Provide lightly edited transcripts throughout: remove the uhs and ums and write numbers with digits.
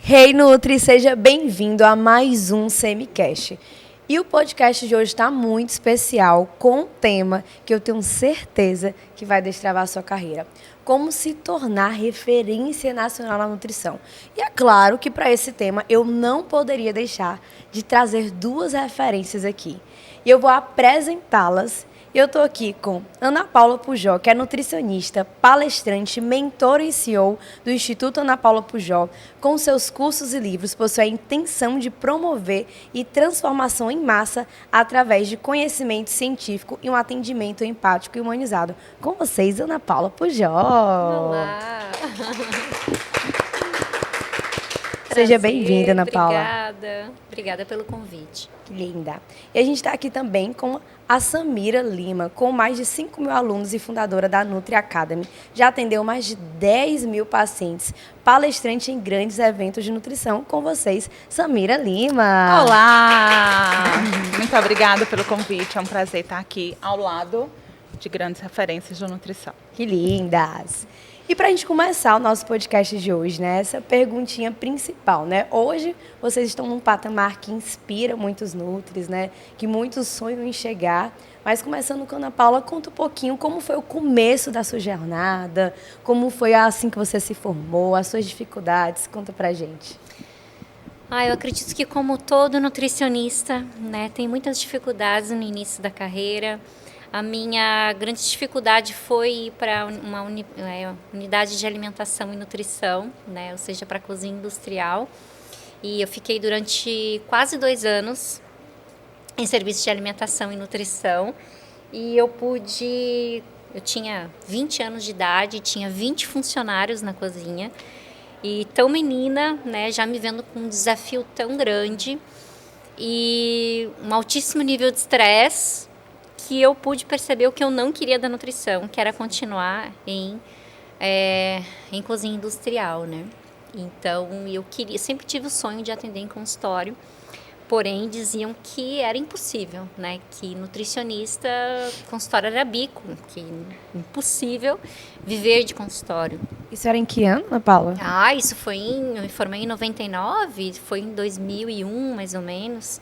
Hey Nutri, seja bem-vindo a mais um Semicast. E o podcast de hoje está muito especial, com um tema que eu tenho certeza que vai destravar a sua carreira. Como se tornar referência nacional na nutrição. E é claro que para esse tema eu não poderia deixar de trazer duas referências aqui. E eu vou apresentá-las. Eu estou aqui com Ana Paula Pujol, que é nutricionista, palestrante, mentora e CEO do Instituto Ana Paula Pujol. Com seus cursos e livros, possui a intenção de promover e transformação em massa através de conhecimento científico e um atendimento empático e humanizado. Com vocês, Ana Paula Pujol. Olá! Seja bem-vinda, Ana Paula. Obrigada pelo convite. Que linda. E a gente está aqui também com a Samira Lima, com mais de 5 mil alunos e fundadora da Nutri Academy. Já atendeu mais de 10 mil pacientes, palestrante em grandes eventos de nutrição. Com vocês, Samira Lima. Olá! Muito obrigada pelo convite. É um prazer estar aqui ao lado de grandes referências de nutrição. Que lindas! E para a gente começar o nosso podcast de hoje, né, essa perguntinha principal, né? Hoje vocês estão num patamar que inspira muitos nutris, né? Que muitos sonham em chegar. Mas começando com a Ana Paula, conta um pouquinho como foi o começo da sua jornada, como foi assim que você se formou, as suas dificuldades. Conta pra gente. Eu acredito que como todo nutricionista, né, tem muitas dificuldades no início da carreira. A minha grande dificuldade foi ir para uma unidade de alimentação e nutrição, né? Ou seja, para a cozinha industrial. E eu fiquei durante quase 2 anos em serviço de alimentação e nutrição. E eu tinha 20 anos de idade, tinha 20 funcionários na cozinha. E tão menina, né, já me vendo com um desafio tão grande e um altíssimo nível de estresse, que eu pude perceber o que eu não queria da nutrição, que era continuar em cozinha industrial, né? Então, sempre tive o sonho de atender em consultório, porém diziam que era impossível, né? Que nutricionista, consultório era bico, que impossível viver de consultório. Isso era em que ano, Ana Paula? Eu me formei em 99, foi em 2001, mais ou menos.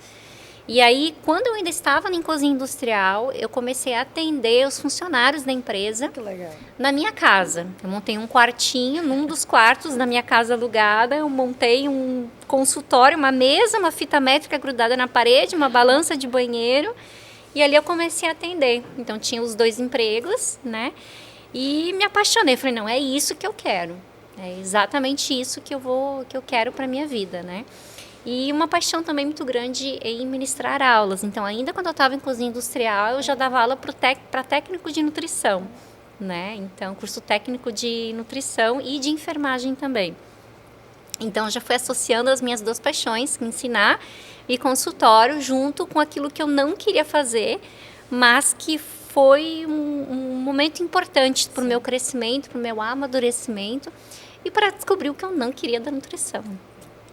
E aí, quando eu ainda estava em cozinha industrial, eu comecei a atender os funcionários da empresa. Que legal. Na minha casa. Eu montei um quartinho, num dos quartos da minha casa alugada, eu montei um consultório, uma mesa, uma fita métrica grudada na parede, uma balança de banheiro, e ali eu comecei a atender. Então, tinha os 2 empregos, né? E me apaixonei. Falei, não, é isso que eu quero. É exatamente isso que eu quero para minha vida, né? E uma paixão também muito grande em ministrar aulas. Então, ainda quando eu estava em cozinha industrial, eu já dava aula para técnico de nutrição, né? Então, curso técnico de nutrição e de enfermagem também. Então, eu já fui associando as minhas 2 paixões, ensinar e consultório, junto com aquilo que eu não queria fazer, mas que foi um momento importante para o meu crescimento, para o meu amadurecimento e para descobrir o que eu não queria da nutrição.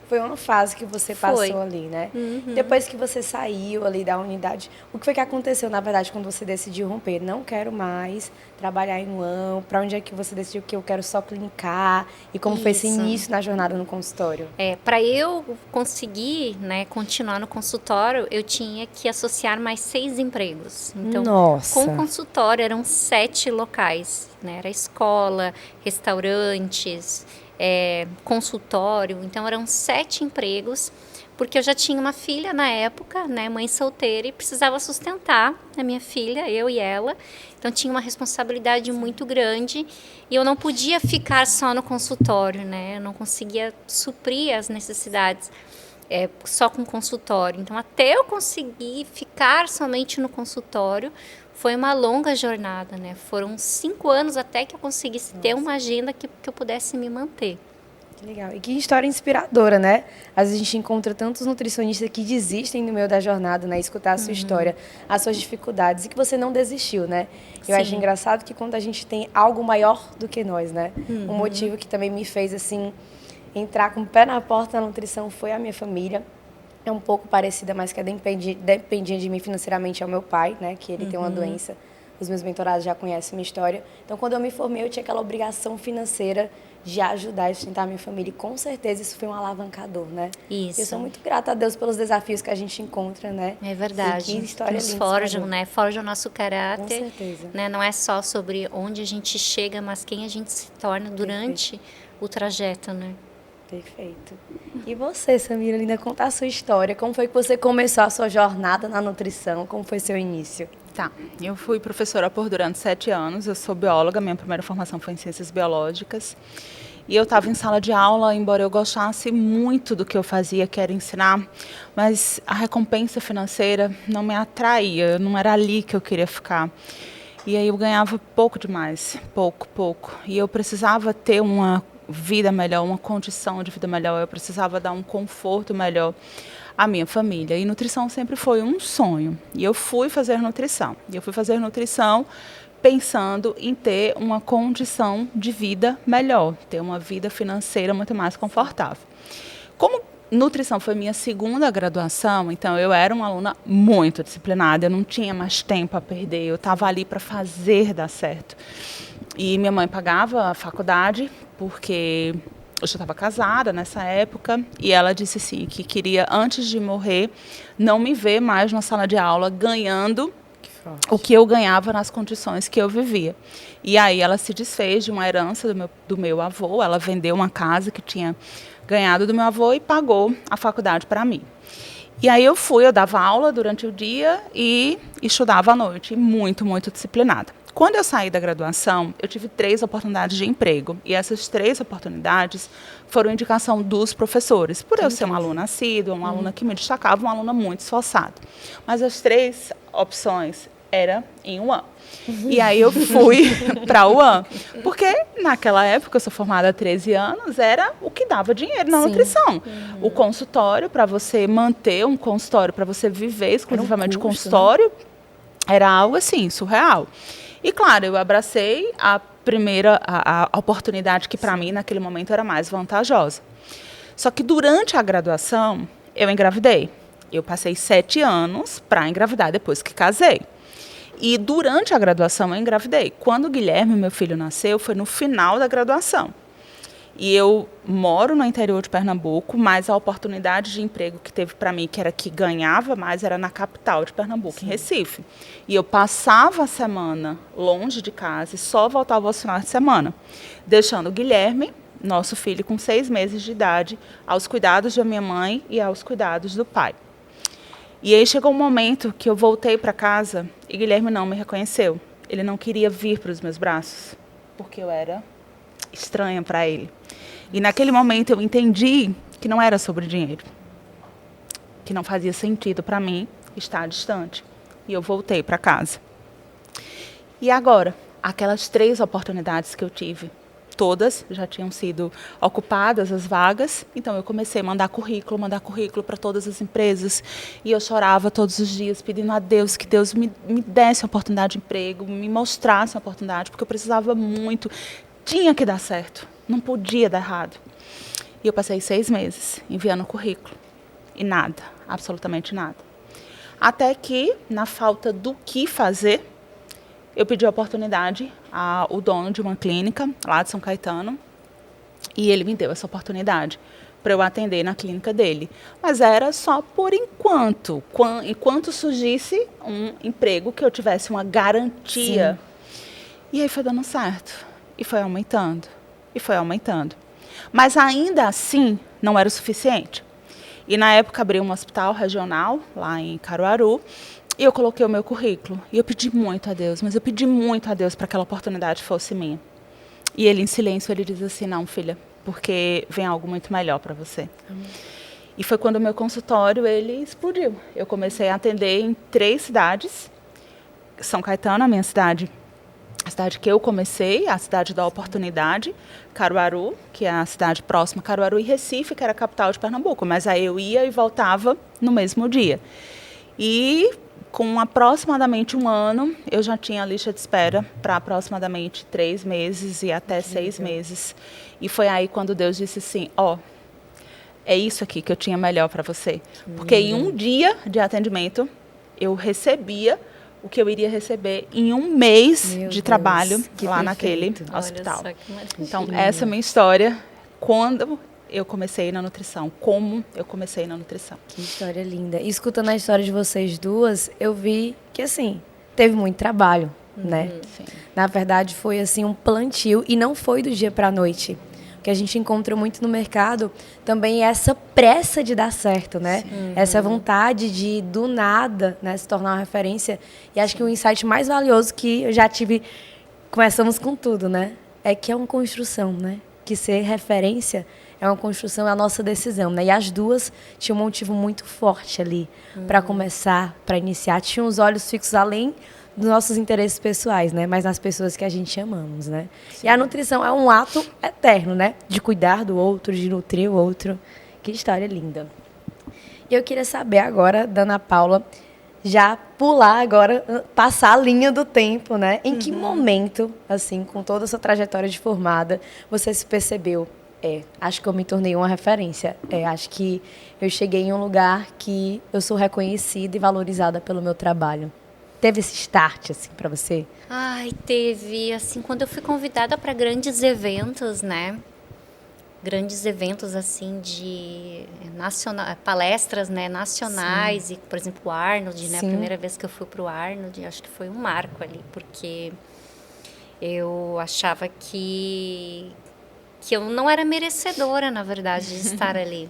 Foi uma fase que você passou ali, né? Uhum. Depois que você saiu ali da unidade, o que foi que aconteceu, na verdade, quando você decidiu romper? Não quero mais trabalhar em um. Para onde é que você decidiu que eu quero só clinicar? E como foi esse início na jornada no consultório? Para eu conseguir, né, continuar no consultório, eu tinha que associar mais 6 empregos. Então, Nossa. com o consultório eram 7 locais, né? Era escola, restaurantes, consultório, então eram 7 empregos, porque eu já tinha uma filha na época, né, mãe solteira, e precisava sustentar a minha filha, eu e ela, então tinha uma responsabilidade muito grande, e eu não podia ficar só no consultório, né, eu não conseguia suprir as necessidades só com consultório, então até eu conseguir ficar somente no consultório, foi uma longa jornada, né? Foram 5 anos até que eu conseguisse ter uma agenda que eu pudesse me manter. Que legal. E que história inspiradora, né? Às vezes a gente encontra tantos nutricionistas que desistem no meio da jornada, né? Escutar a sua história, as suas dificuldades, e que você não desistiu, né? Eu acho engraçado que quando a gente tem algo maior do que nós, né? Um motivo que também me fez, assim, entrar com o pé na porta da nutrição foi a minha família. É um pouco parecida, mas que dependia de mim financeiramente, é o meu pai, né? Que ele tem uma doença. Os meus mentorados já conhecem minha história. Então, quando eu me formei, eu tinha aquela obrigação financeira de ajudar e sustentar a minha família. E com certeza isso foi um alavancador, né? Isso. Eu sou muito grata a Deus pelos desafios que a gente encontra, né? É verdade. E que história Nos linda, forjam, Senhor. né? Forjam o nosso caráter. Com certeza. Né? Não é só sobre onde a gente chega, mas quem a gente se torna durante o trajeto, né? Perfeito. E você, Samira, linda, conta a sua história. Como foi que você começou a sua jornada na nutrição? Como foi seu início? Tá, eu fui professora durante 7 anos, eu sou bióloga, minha primeira formação foi em ciências biológicas. E eu estava em sala de aula, embora eu gostasse muito do que eu fazia, que era ensinar, mas a recompensa financeira não me atraía, não era ali que eu queria ficar. E aí eu ganhava pouco demais, pouco. E eu precisava ter uma vida melhor, uma condição de vida melhor, eu precisava dar um conforto melhor à minha família. E nutrição sempre foi um sonho. E eu fui fazer nutrição. E eu fui fazer nutrição pensando em ter uma condição de vida melhor, ter uma vida financeira muito mais confortável. Como nutrição foi minha segunda graduação, então eu era uma aluna muito disciplinada, eu não tinha mais tempo a perder, eu estava ali para fazer dar certo. E minha mãe pagava a faculdade, porque eu já estava casada nessa época, e ela disse assim, que queria, antes de morrer, não me ver mais na sala de aula ganhando o que eu ganhava nas condições que eu vivia. E aí ela se desfez de uma herança do meu avô, ela vendeu uma casa que tinha ganhado do meu avô e pagou a faculdade para mim. E aí eu dava aula durante o dia e estudava à noite, muito disciplinada. Quando eu saí da graduação, eu tive 3 oportunidades de emprego. E essas 3 oportunidades foram indicação dos professores. Por eu ser uma aluna assídua, uma aluna que me destacava, uma aluna muito esforçada. Mas as 3 opções eram em UAM. E aí eu fui para a UAM, porque naquela época, eu sou formada há 13 anos, era o que dava dinheiro na nutrição. O consultório, para você manter um consultório, para você viver exclusivamente de consultório, era algo assim, surreal. E claro, eu abracei a oportunidade que para mim naquele momento era mais vantajosa. Só que durante a graduação eu engravidei. Eu passei 7 anos para engravidar depois que casei. E durante a graduação eu engravidei. Quando o Guilherme, meu filho, nasceu, foi no final da graduação. E eu moro no interior de Pernambuco, mas a oportunidade de emprego que teve para mim, que era que ganhava mais, era na capital de Pernambuco, em Recife. E eu passava a semana longe de casa e só voltava aos finais de semana, deixando o Guilherme, nosso filho com 6 meses de idade, aos cuidados da minha mãe e aos cuidados do pai. E aí chegou um momento que eu voltei para casa e Guilherme não me reconheceu. Ele não queria vir para os meus braços, porque eu era estranha para ele. E naquele momento eu entendi que não era sobre dinheiro, que não fazia sentido para mim estar distante. E eu voltei para casa. E agora, aquelas 3 oportunidades que eu tive, todas já tinham sido ocupadas as vagas, então eu comecei a mandar currículo para todas as empresas, e eu chorava todos os dias pedindo a Deus que Deus me desse uma oportunidade de emprego, me mostrasse uma oportunidade, porque eu precisava muito, tinha que dar certo, não podia dar errado. E eu passei 6 meses enviando currículo, e nada, absolutamente nada. Até que, na falta do que fazer, eu pedi a oportunidade ao dono de uma clínica lá de São Caetano, e ele me deu essa oportunidade para eu atender na clínica dele. Mas era só por enquanto, enquanto surgisse um emprego que eu tivesse uma garantia. Sim. E aí foi dando certo, e foi aumentando, Mas ainda assim não era o suficiente. E na época abriu um hospital regional lá em Caruaru, e eu coloquei o meu currículo. E eu pedi muito a Deus, mas eu pedi muito a Deus para que aquela oportunidade fosse minha. E ele, em silêncio, ele diz assim, não, filha, porque vem algo muito melhor para você. E foi quando o meu consultório, ele explodiu. Eu comecei a atender em 3 cidades. São Caetano, a minha cidade, a cidade que eu comecei, a cidade da oportunidade, Caruaru, que é a cidade próxima, Caruaru, e Recife, que era a capital de Pernambuco. Mas aí eu ia e voltava no mesmo dia. E com aproximadamente 1 ano, eu já tinha a lista de espera para aproximadamente 3 meses e até 6 meses. E foi aí quando Deus disse assim, é isso aqui que eu tinha melhor para você. Porque em um dia de atendimento, eu recebia o que eu iria receber em um mês Meu de Deus, trabalho que lá perfeito. naquele hospital. Olha só que maravilha. Então, essa é a minha história quando eu comecei na nutrição, como eu comecei na nutrição. Que história linda. E escutando a história de vocês duas, eu vi que, assim, teve muito trabalho, né? Sim. Na verdade, foi, assim, um plantio e não foi do dia para a noite. O que a gente encontra muito no mercado também é essa pressa de dar certo, né? Essa vontade de, do nada, né, se tornar uma referência. E acho que o insight mais valioso que eu já tive, começamos com tudo, né? É que é uma construção, né? Que ser referência é uma construção, é a nossa decisão, né? E as duas tinham um motivo muito forte ali para começar, para iniciar. Tinham os olhos fixos além dos nossos interesses pessoais, né? Mas nas pessoas que a gente amamos, né? Sim. E a nutrição é um ato eterno, né? De cuidar do outro, de nutrir o outro. Que história linda. E eu queria saber agora, da Ana Paula, já pular agora, passar a linha do tempo, né? Em que momento, assim, com toda a sua trajetória de formada, você se percebeu? Acho que eu me tornei uma referência. Acho que eu cheguei em um lugar que eu sou reconhecida e valorizada pelo meu trabalho. Teve esse start, assim, para você? Ai, teve, assim, quando eu fui convidada para grandes eventos, né? Grandes eventos, assim, de palestras, né, nacionais. Sim. E, por exemplo, o Arnold, né? Sim. A primeira vez que eu fui para o Arnold, acho que foi um marco ali, porque eu achava que eu não era merecedora, na verdade, de estar ali.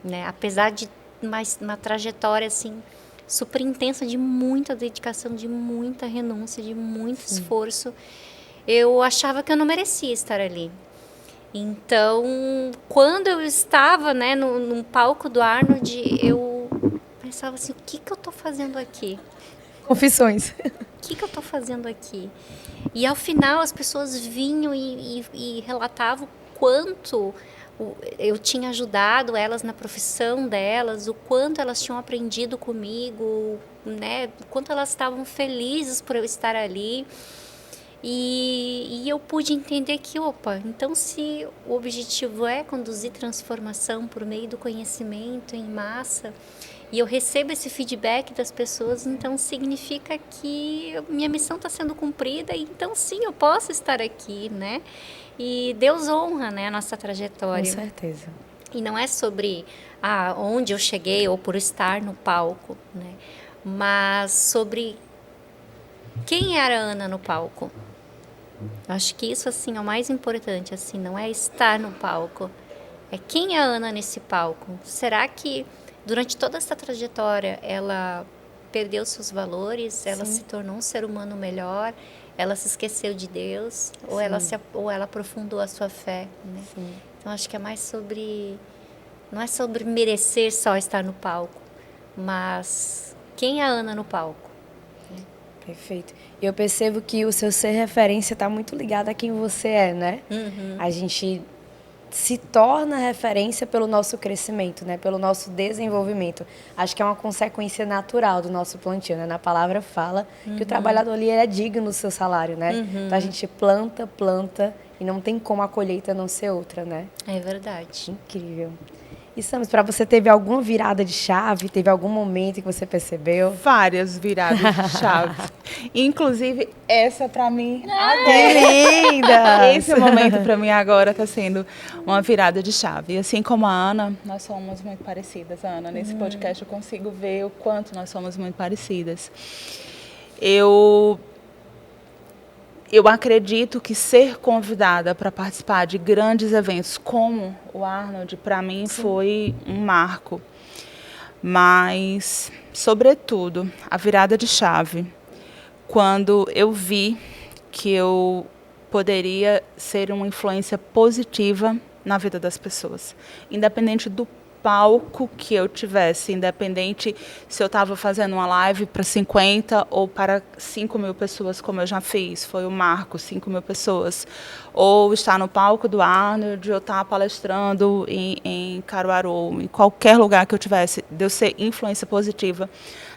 Né? Apesar de uma trajetória, assim, super intensa, de muita dedicação, de muita renúncia, de muito Sim. esforço, eu achava que eu não merecia estar ali. Então, quando eu estava, né, num palco do Arnold, eu pensava assim, o que eu estou fazendo aqui? Confissões. O que eu estou fazendo aqui? E ao final as pessoas vinham e relatavam o quanto eu tinha ajudado elas na profissão delas, o quanto elas tinham aprendido comigo, né? O quanto elas estavam felizes por eu estar ali. E eu pude entender que, então se o objetivo é conduzir transformação por meio do conhecimento em massa, e eu recebo esse feedback das pessoas, então significa que minha missão está sendo cumprida, e então sim, eu posso estar aqui, né? E Deus honra, né, a nossa trajetória. Com certeza. E não é sobre onde eu cheguei ou por estar no palco, né? Mas sobre quem era a Ana no palco. Acho que isso, assim, é o mais importante, assim, não é estar no palco, é quem é a Ana nesse palco. Será que durante toda essa trajetória ela perdeu seus valores, ela se tornou um ser humano melhor, ela se esqueceu de Deus, ou ela aprofundou a sua fé, né? Sim. Então acho que é mais sobre, não é sobre merecer só estar no palco, mas quem é a Ana no palco. Perfeito. E eu percebo que o seu ser referência está muito ligado a quem você é, né? A gente se torna referência pelo nosso crescimento, né? Pelo nosso desenvolvimento. Acho que é uma consequência natural do nosso plantio, né? Na palavra fala que o trabalhador ali é digno do seu salário, né? Então a gente planta e não tem como a colheita não ser outra, né? É verdade. Incrível. E Samus, para você, teve alguma virada de chave? Teve algum momento que você percebeu? Várias viradas de chave. Inclusive, essa para mim Que linda! Esse momento para mim agora está sendo uma virada de chave. E assim como a Ana, nós somos muito parecidas, Ana. Nesse podcast eu consigo ver o quanto nós somos muito parecidas. Eu acredito que ser convidada para participar de grandes eventos como o Arnold, para mim, foi um marco. Mas, sobretudo, a virada de chave, quando eu vi que eu poderia ser uma influência positiva na vida das pessoas, independente do palco que eu tivesse, independente se eu estava fazendo uma live para 50 ou para 5.000 pessoas, como eu já fiz, foi o marco, 5.000 pessoas, ou estar no palco do Arnold, ou estar palestrando em Caruaru, em qualquer lugar que eu tivesse, de eu ser influência positiva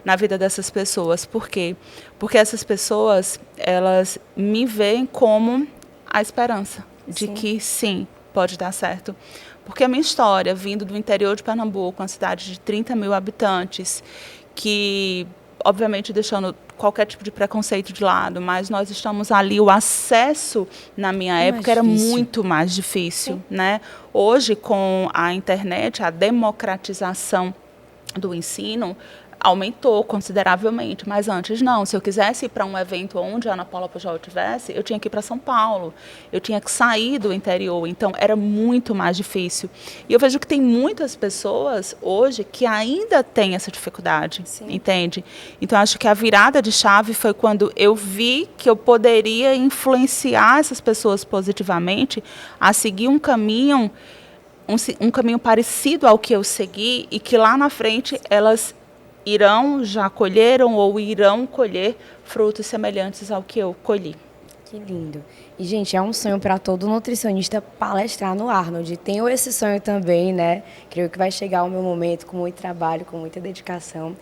na vida dessas pessoas. Por quê? Porque essas pessoas, elas me veem como a esperança de que sim, pode dar certo. Porque a minha história, vindo do interior de Pernambuco, uma cidade de 30.000 habitantes, que obviamente deixando qualquer tipo de preconceito de lado, mas nós estamos ali, o acesso na minha época era muito mais difícil, né? Hoje, com a internet, a democratização do ensino aumentou consideravelmente, mas antes não. Se eu quisesse ir para um evento onde a Ana Paula Pujol estivesse, eu tinha que ir para São Paulo, eu tinha que sair do interior, então era muito mais difícil. E eu vejo que tem muitas pessoas hoje que ainda têm essa dificuldade, entende? Então acho que a virada de chave foi quando eu vi que eu poderia influenciar essas pessoas positivamente a seguir um caminho parecido ao que eu segui e que lá na frente elas já colheram ou irão colher frutos semelhantes ao que eu colhi. Que lindo. E, gente, é um sonho para todo nutricionista palestrar no Arnold. Tenho esse sonho também, né? Creio que vai chegar o meu momento com muito trabalho, com muita dedicação.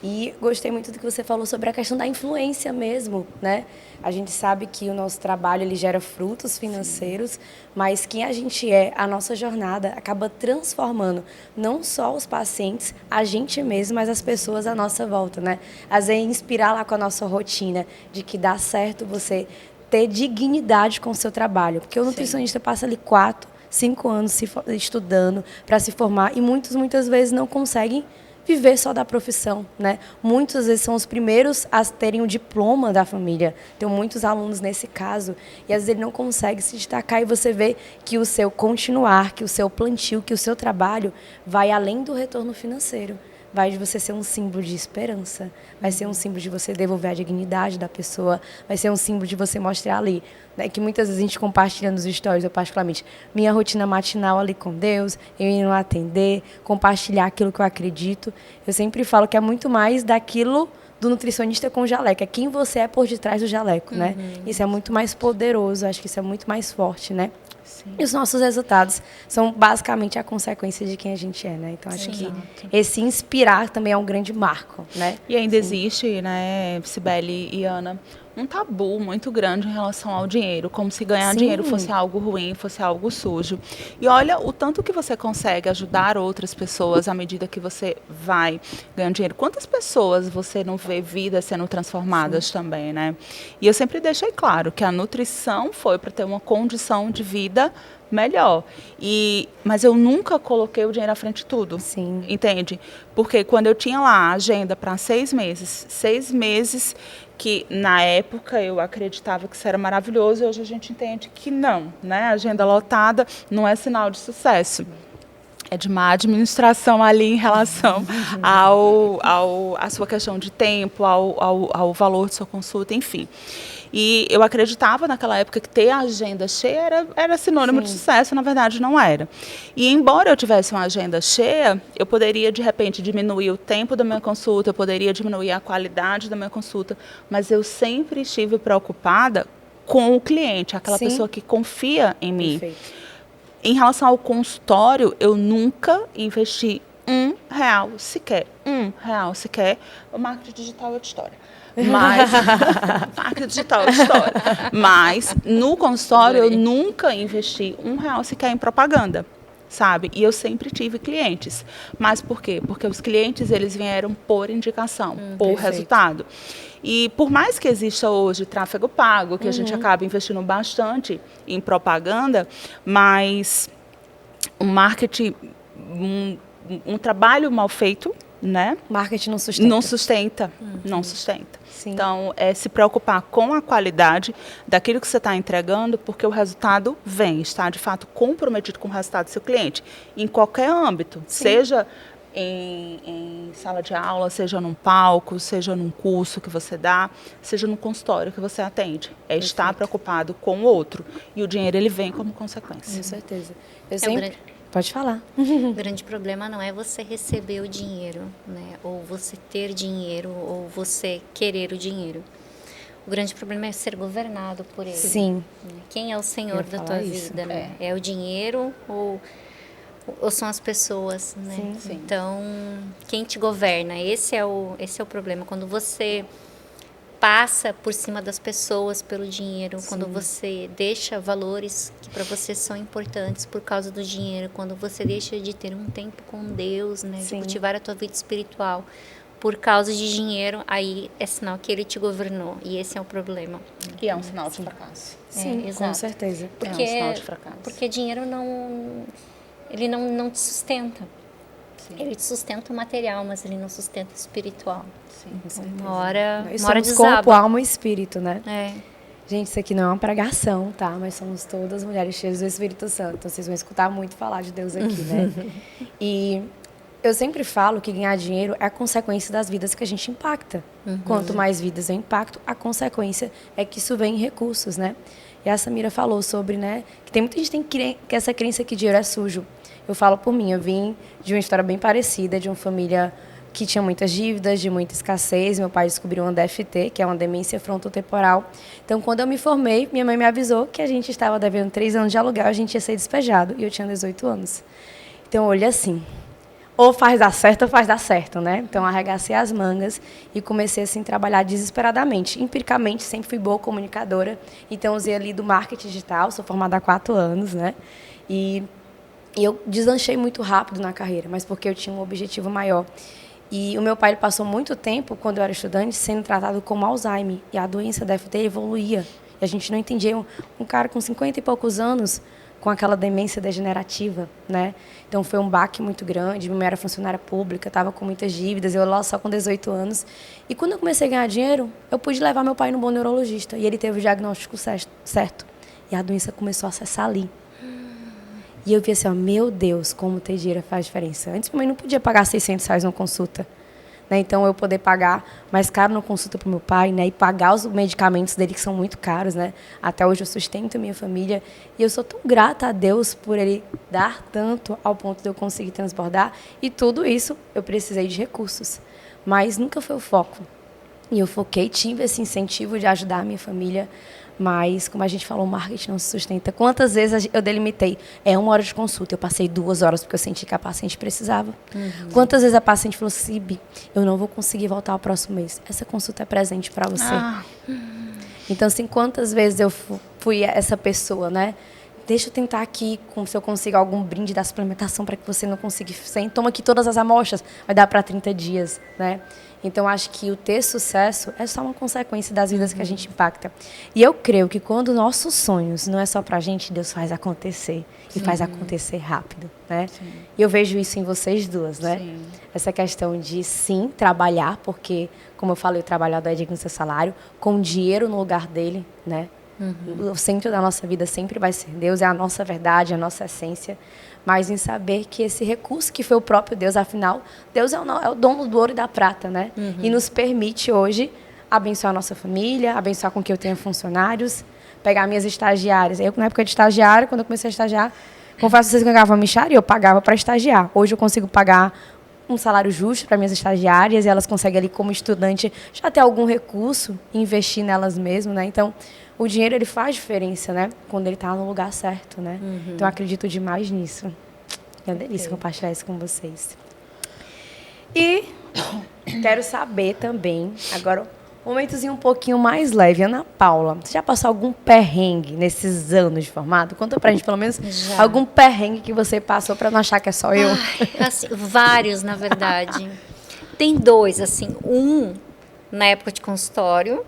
E gostei muito do que você falou sobre a questão da influência mesmo, né? A gente sabe que o nosso trabalho ele gera frutos financeiros, mas quem a gente é, a nossa jornada, acaba transformando não só os pacientes, a gente mesmo, mas as pessoas à nossa volta, né? Às vezes inspirar lá com a nossa rotina de que dá certo você ter dignidade com o seu trabalho, porque o nutricionista passa ali 4, 5 anos estudando para se formar e muitas vezes não conseguem viver só da profissão, né? Muitas vezes são os primeiros a terem o diploma da família. Tenho muitos alunos nesse caso e às vezes ele não consegue se destacar e você vê que o seu continuar, que o seu plantio, que o seu trabalho vai além do retorno financeiro. Vai de você ser um símbolo de esperança, vai ser um símbolo de você devolver a dignidade da pessoa, vai ser um símbolo de você mostrar ali, né, que muitas vezes a gente compartilha nos stories, eu particularmente, minha rotina matinal ali com Deus, eu indo atender, compartilhar aquilo que eu acredito. Eu sempre falo que é muito mais daquilo do nutricionista com o jaleco, é quem você é por detrás do jaleco, né? Isso é muito mais poderoso, acho que isso é muito mais forte, né? Sim. E os nossos resultados são basicamente a consequência de quem a gente é, né? Então, acho que esse inspirar também é um grande marco, né? E ainda existe, né, Cibele e Ana, um tabu muito grande em relação ao dinheiro, como se ganhar dinheiro fosse algo ruim, fosse algo sujo. E olha o tanto que você consegue ajudar outras pessoas à medida que você vai ganhando dinheiro. Quantas pessoas você não vê vidas sendo transformadas também, né? E eu sempre deixei claro que a nutrição foi para ter uma condição de vida melhor. Mas eu nunca coloquei o dinheiro à frente de tudo. Sim. Entende? Porque quando eu tinha lá a agenda para 6 meses que na época eu acreditava que isso era maravilhoso, e hoje a gente entende que não, né? A agenda lotada não é sinal de sucesso. É de má administração ali em relação à sua questão de tempo, ao valor de sua consulta, enfim. E eu acreditava naquela época que ter a agenda cheia era sinônimo de sucesso, na verdade não era. E embora eu tivesse uma agenda cheia, eu poderia de repente diminuir o tempo da minha consulta, eu poderia diminuir a qualidade da minha consulta, mas eu sempre estive preocupada com o cliente, aquela pessoa que confia em mim. Perfeito. Em relação ao consultório, eu nunca investi R$1 sequer. R$1 sequer. O marketing digital é outra história. Mas, marketing digital é outra história. Mas, no consultório, eu nunca investi R$1 sequer em propaganda, sabe? E eu sempre tive clientes. Mas por quê? Porque os clientes, eles vieram por indicação, por resultado. E por mais que exista hoje tráfego pago, que a gente acaba investindo bastante em propaganda, mas o marketing, um trabalho mal feito, né? Marketing não sustenta. Não sustenta. Sim. Então, é se preocupar com a qualidade daquilo que você está entregando, porque o resultado vem, está de fato comprometido com o resultado do seu cliente, em qualquer âmbito, seja em sala de aula, seja num palco, seja num curso que você dá, seja no consultório que você atende. É estar preocupado com o outro. E o dinheiro, ele vem como consequência. Com certeza. Eu sempre... Pode falar. O grande problema não é você receber o dinheiro, né? Ou você ter dinheiro, ou você querer o dinheiro. O grande problema é ser governado por ele. Sim. Quem é o senhor da tua vida, né? É o dinheiro ou são as pessoas, né? Sim. Então, quem te governa? Esse é o problema. Quando você passa por cima das pessoas pelo dinheiro, quando você deixa valores que para você são importantes por causa do dinheiro, quando você deixa de ter um tempo com Deus, né? De cultivar a tua vida espiritual por causa de dinheiro, aí é sinal que ele te governou. E esse é o problema. E é um sinal de fracasso. Sim, com exato. certeza. Porque, é um sinal de fracasso. porque dinheiro ele não te sustenta. Sim. Ele te sustenta o material, mas ele não sustenta o espiritual. Sim, Com certeza. Uma hora Nós desaba. somos corpo, alma e espírito, né? É. Gente, isso aqui não é uma pregação, tá? Mas somos todas mulheres cheias do Espírito Santo. Então, vocês vão escutar muito falar de Deus aqui, né? E eu sempre falo que ganhar dinheiro é a consequência das vidas que a gente impacta. Quanto mais vidas eu impacto, a consequência é que isso vem em recursos, né? E a Samira falou sobre, né? Que tem muita gente que tem essa crença que dinheiro é sujo. Eu falo por mim, eu vim de uma história bem parecida, de uma família que tinha muitas dívidas, de muita escassez. Meu pai descobriu uma DFT, que é uma demência frontotemporal. Então, quando eu me formei, minha mãe me avisou que a gente estava devendo 3 anos de aluguel, a gente ia ser despejado, e eu tinha 18 anos. Então, eu olhei assim, ou faz dar certo ou faz dar certo, né? Então, arregacei as mangas e comecei, assim, a trabalhar desesperadamente. Empiricamente, sempre fui boa comunicadora, então usei ali do marketing digital, sou formada há 4 anos, né? E eu deslanchei muito rápido na carreira, mas porque eu tinha um objetivo maior. E o meu pai ele passou muito tempo, quando eu era estudante, sendo tratado como Alzheimer. E a doença da DFT evoluía. E a gente não entendia um cara com 50 e poucos anos com aquela demência degenerativa, né? Então foi um baque muito grande. Minha mãe era funcionária pública, estava com muitas dívidas, eu lá só com 18 anos. E quando eu comecei a ganhar dinheiro, eu pude levar meu pai no bom neurologista. E ele teve o diagnóstico certo. E a doença começou a acessar ali. E eu vi assim, ó, meu Deus, como ter dinheiro faz diferença. Antes, minha mãe não podia pagar R$600 numa consulta. Né? Então, eu poder pagar mais caro numa consulta para o meu pai, né? E pagar os medicamentos dele, que são muito caros, né? Até hoje eu sustento minha família. E eu sou tão grata a Deus por Ele dar tanto ao ponto de eu conseguir transbordar. E tudo isso, eu precisei de recursos. Mas nunca foi o foco. E eu foquei, tive esse incentivo de ajudar a minha família. Mas, como a gente falou, o marketing não se sustenta. Quantas vezes eu delimitei? 1 hora de consulta, eu passei 2 horas porque eu senti que a paciente precisava. Quantas vezes a paciente falou, Sibi, eu não vou conseguir voltar ao próximo mês. Essa consulta é presente para você. Então, assim, quantas vezes eu fui essa pessoa, né? Deixa eu tentar aqui, se eu consigo algum brinde da suplementação para que você não consiga sem. Toma aqui todas as amostras, vai dar para 30 dias, né? Então, acho que o ter sucesso é só uma consequência das vidas que a gente impacta. E eu creio que quando nossos sonhos não é só para a gente, Deus faz acontecer. E faz acontecer rápido, né? Sim. E eu vejo isso em vocês duas, né? Sim. Essa questão de, sim, trabalhar, porque, como eu falei, o trabalhador é digno do seu salário, com dinheiro no lugar dele, né? O centro da nossa vida sempre vai ser Deus, é a nossa verdade, a nossa essência. Mas em saber que esse recurso que foi o próprio Deus, afinal, Deus é o dono do ouro e da prata, né? E nos permite hoje abençoar a nossa família, abençoar com que eu tenha funcionários, pegar minhas estagiárias. Eu, na época de estagiária, quando eu comecei a estagiar, confesso a vocês que eu ganhava mixaria, eu pagava para estagiar. Hoje eu consigo pagar um salário justo para minhas estagiárias e elas conseguem ali como estudante já ter algum recurso e investir nelas mesmas, né? Então, o dinheiro ele faz diferença, né? Quando ele está no lugar certo, né? Então, eu acredito demais nisso. É uma delícia compartilhar isso com vocês. E quero saber também, agora, um momentozinho um pouquinho mais leve. Ana Paula, você já passou algum perrengue nesses anos de formado? Conta pra gente, pelo menos, algum perrengue que você passou para não achar que é só eu. Assim, vários, na verdade. Tem 2, assim. Um na época de consultório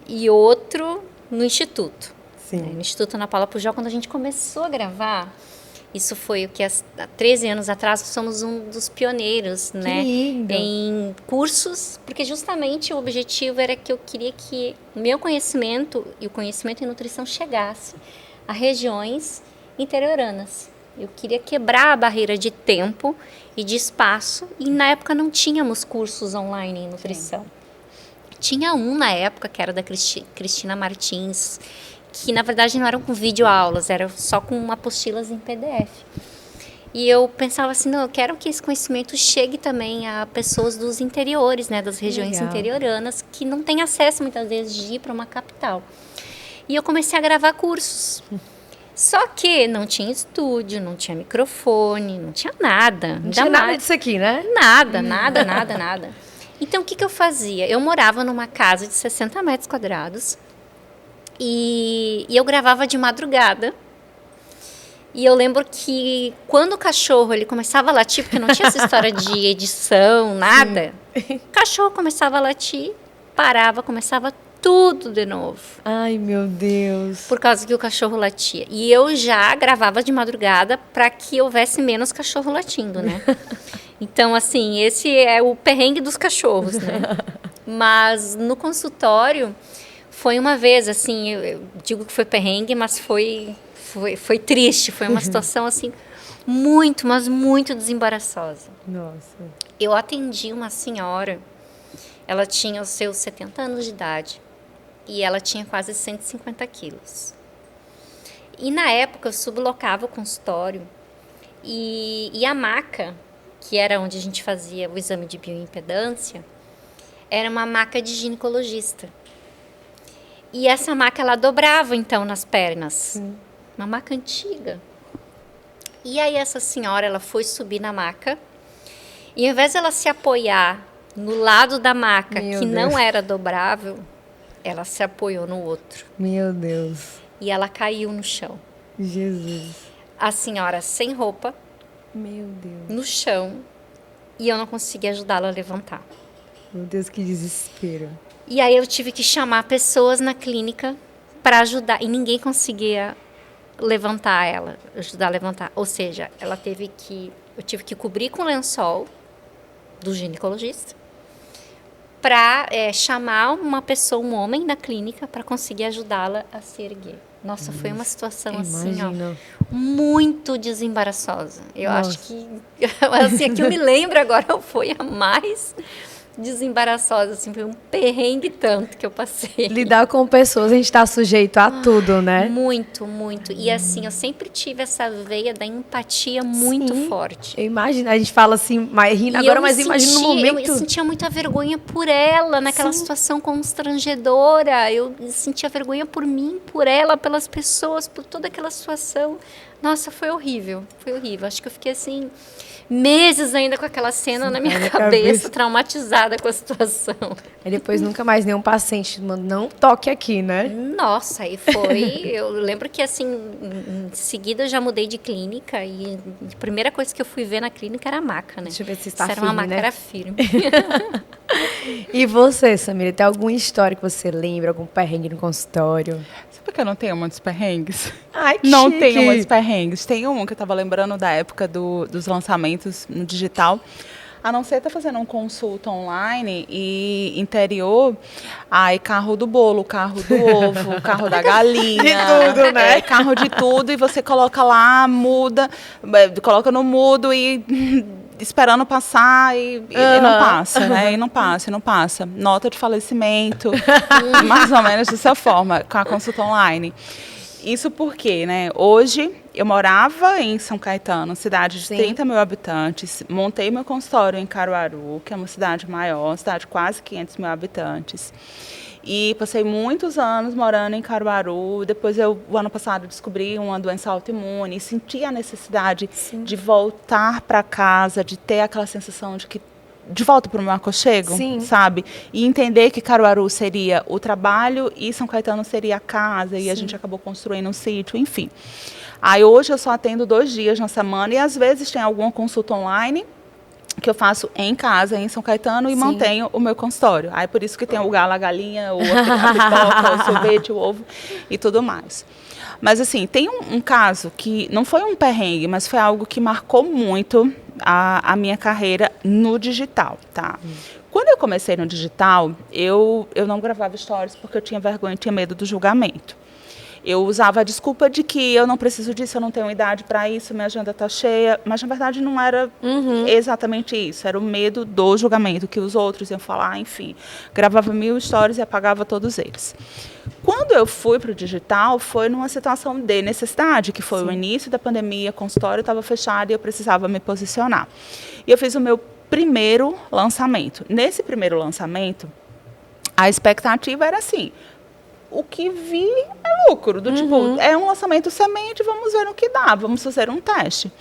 e outro no Instituto. Sim. No Instituto Ana Paula Pujol, quando a gente começou a gravar, isso foi o que há 13 anos atrás, somos um dos pioneiros, né? Lindo. Em cursos, porque justamente o objetivo era que eu queria que o meu conhecimento e o conhecimento em nutrição chegasse a regiões interioranas. Eu queria quebrar a barreira de tempo e de espaço, e na época não tínhamos cursos online em nutrição. Sim. Tinha um na época, que era da Cristina Martins, que na verdade não eram com videoaulas, era só com apostilas em PDF. E eu pensava assim, não, eu quero que esse conhecimento chegue também a pessoas dos interiores, né, das regiões interioranas, que não têm acesso muitas vezes de ir para uma capital. E eu comecei a gravar cursos. Só que não tinha estúdio, não tinha microfone, não tinha nada. Não tinha nada disso aqui, né? Nada. Então, o que eu fazia? Eu morava numa casa de 60 metros quadrados e eu gravava de madrugada. E eu lembro que quando o cachorro ele começava a latir, porque não tinha essa história de edição, nada. O cachorro começava a latir, parava, começava tudo de novo. Ai, meu Deus. Por causa que o cachorro latia. E eu já gravava de madrugada para que houvesse menos cachorro latindo, né? Então, assim, esse é o perrengue dos cachorros, né? Mas no consultório, foi uma vez, assim, eu digo que foi perrengue, mas foi triste. Foi uma situação, assim, muito, mas muito desembaraçosa. Nossa. Eu atendi uma senhora, ela tinha os seus 70 anos de idade e ela tinha quase 150 quilos. E na época eu sublocava o consultório e a maca, que era onde a gente fazia o exame de bioimpedância, era uma maca de ginecologista. E essa maca ela dobrava então nas pernas, uma maca antiga. E aí essa senhora ela foi subir na maca e ao invés de ela se apoiar no lado da maca, Meu que Deus. não era dobrável, ela se apoiou no outro. Meu Deus. E ela caiu no chão. Jesus. A senhora sem roupa, Meu Deus. no chão, e eu não consegui ajudá-la a levantar. Meu Deus, que desespero. E aí eu tive que chamar pessoas na clínica para ajudar, e ninguém conseguia levantar ela, ajudar a levantar. Ou seja, eu tive que cobrir com lençol do ginecologista para chamar uma pessoa, um homem da clínica para conseguir ajudá-la a se erguer. Nossa, foi uma situação assim, Imagina. ó, muito desembaraçosa. Eu Nossa. acho que assim, a que eu me lembro agora foi a mais desembaraçosa, assim, foi um perrengue tanto que eu passei. Lidar com pessoas, a gente tá sujeito a tudo, né? Muito, muito. E assim, eu sempre tive essa veia da empatia muito Sim. forte. Eu imagino, a gente fala assim, rindo E agora, eu me mas imagina no momento. Eu sentia muita vergonha por ela, naquela Sim. situação constrangedora. Eu sentia vergonha por mim, por ela, pelas pessoas, por toda aquela situação. Nossa, foi horrível, foi horrível. Acho que eu fiquei assim, meses ainda com aquela cena na minha na cabeça, cabeça. traumatizada com a situação. Aí depois nunca mais nenhum paciente manda, não toque aqui, né? Nossa, aí foi. Eu lembro que assim, em seguida eu já mudei de clínica e a primeira coisa que eu fui ver na clínica era a maca, né? Deixa eu ver se está Era uma firme, maca, né? era firme. E você, Samira, tem alguma história que você lembra, algum perrengue no consultório? Sabe que eu não tenho muitos perrengues? Ai, que Não chique. tenho muitos perrengues. Tem um que eu estava lembrando da época dos lançamentos no digital. A não ser estar fazendo um consulta online e interior, aí carro do bolo, carro do ovo, carro da galinha. De tudo, né? Carro de tudo, e você coloca lá, muda, coloca no mudo e esperando passar e não passa, né? E não passa. Nota de falecimento, mais ou menos dessa forma, com a consulta online. Isso porque, né, hoje eu morava em São Caetano, cidade de Sim. 30 mil habitantes, montei meu consultório em Caruaru, que é uma cidade maior, uma cidade de quase 500 mil habitantes. E passei muitos anos morando em Caruaru. Depois, o ano passado, descobri uma doença autoimune e senti a necessidade de voltar para casa, de ter aquela sensação de volta para o meu aconchego, Sim. sabe? E entender que Caruaru seria o trabalho e São Caetano seria a casa, e a gente acabou construindo um sítio, enfim. Aí hoje eu só atendo 2 dias na semana e às vezes tem alguma consulta online que eu faço em casa, em São Caetano, e Sim. mantenho o meu consultório. Aí por isso que tem o galo, a galinha, a pipoca, o sorvete, o ovo e tudo mais. Mas assim, tem um caso que não foi um perrengue, mas foi algo que marcou muito a minha carreira no digital, tá? Quando eu comecei no digital, eu não gravava stories porque eu tinha vergonha, tinha medo do julgamento. Eu usava a desculpa de que eu não preciso disso, eu não tenho idade para isso, minha agenda está cheia, mas na verdade não era exatamente isso, era o medo do julgamento, que os outros iam falar, enfim. Gravava 1000 stories e apagava todos eles. Quando eu fui para o digital, foi numa situação de necessidade, que foi o início da pandemia, o consultório estava fechado e eu precisava me posicionar. E eu fiz o meu primeiro lançamento. Nesse primeiro lançamento, a expectativa era assim: o que vi é lucro, do tipo, é um lançamento semente, vamos ver no que dá, vamos fazer um teste.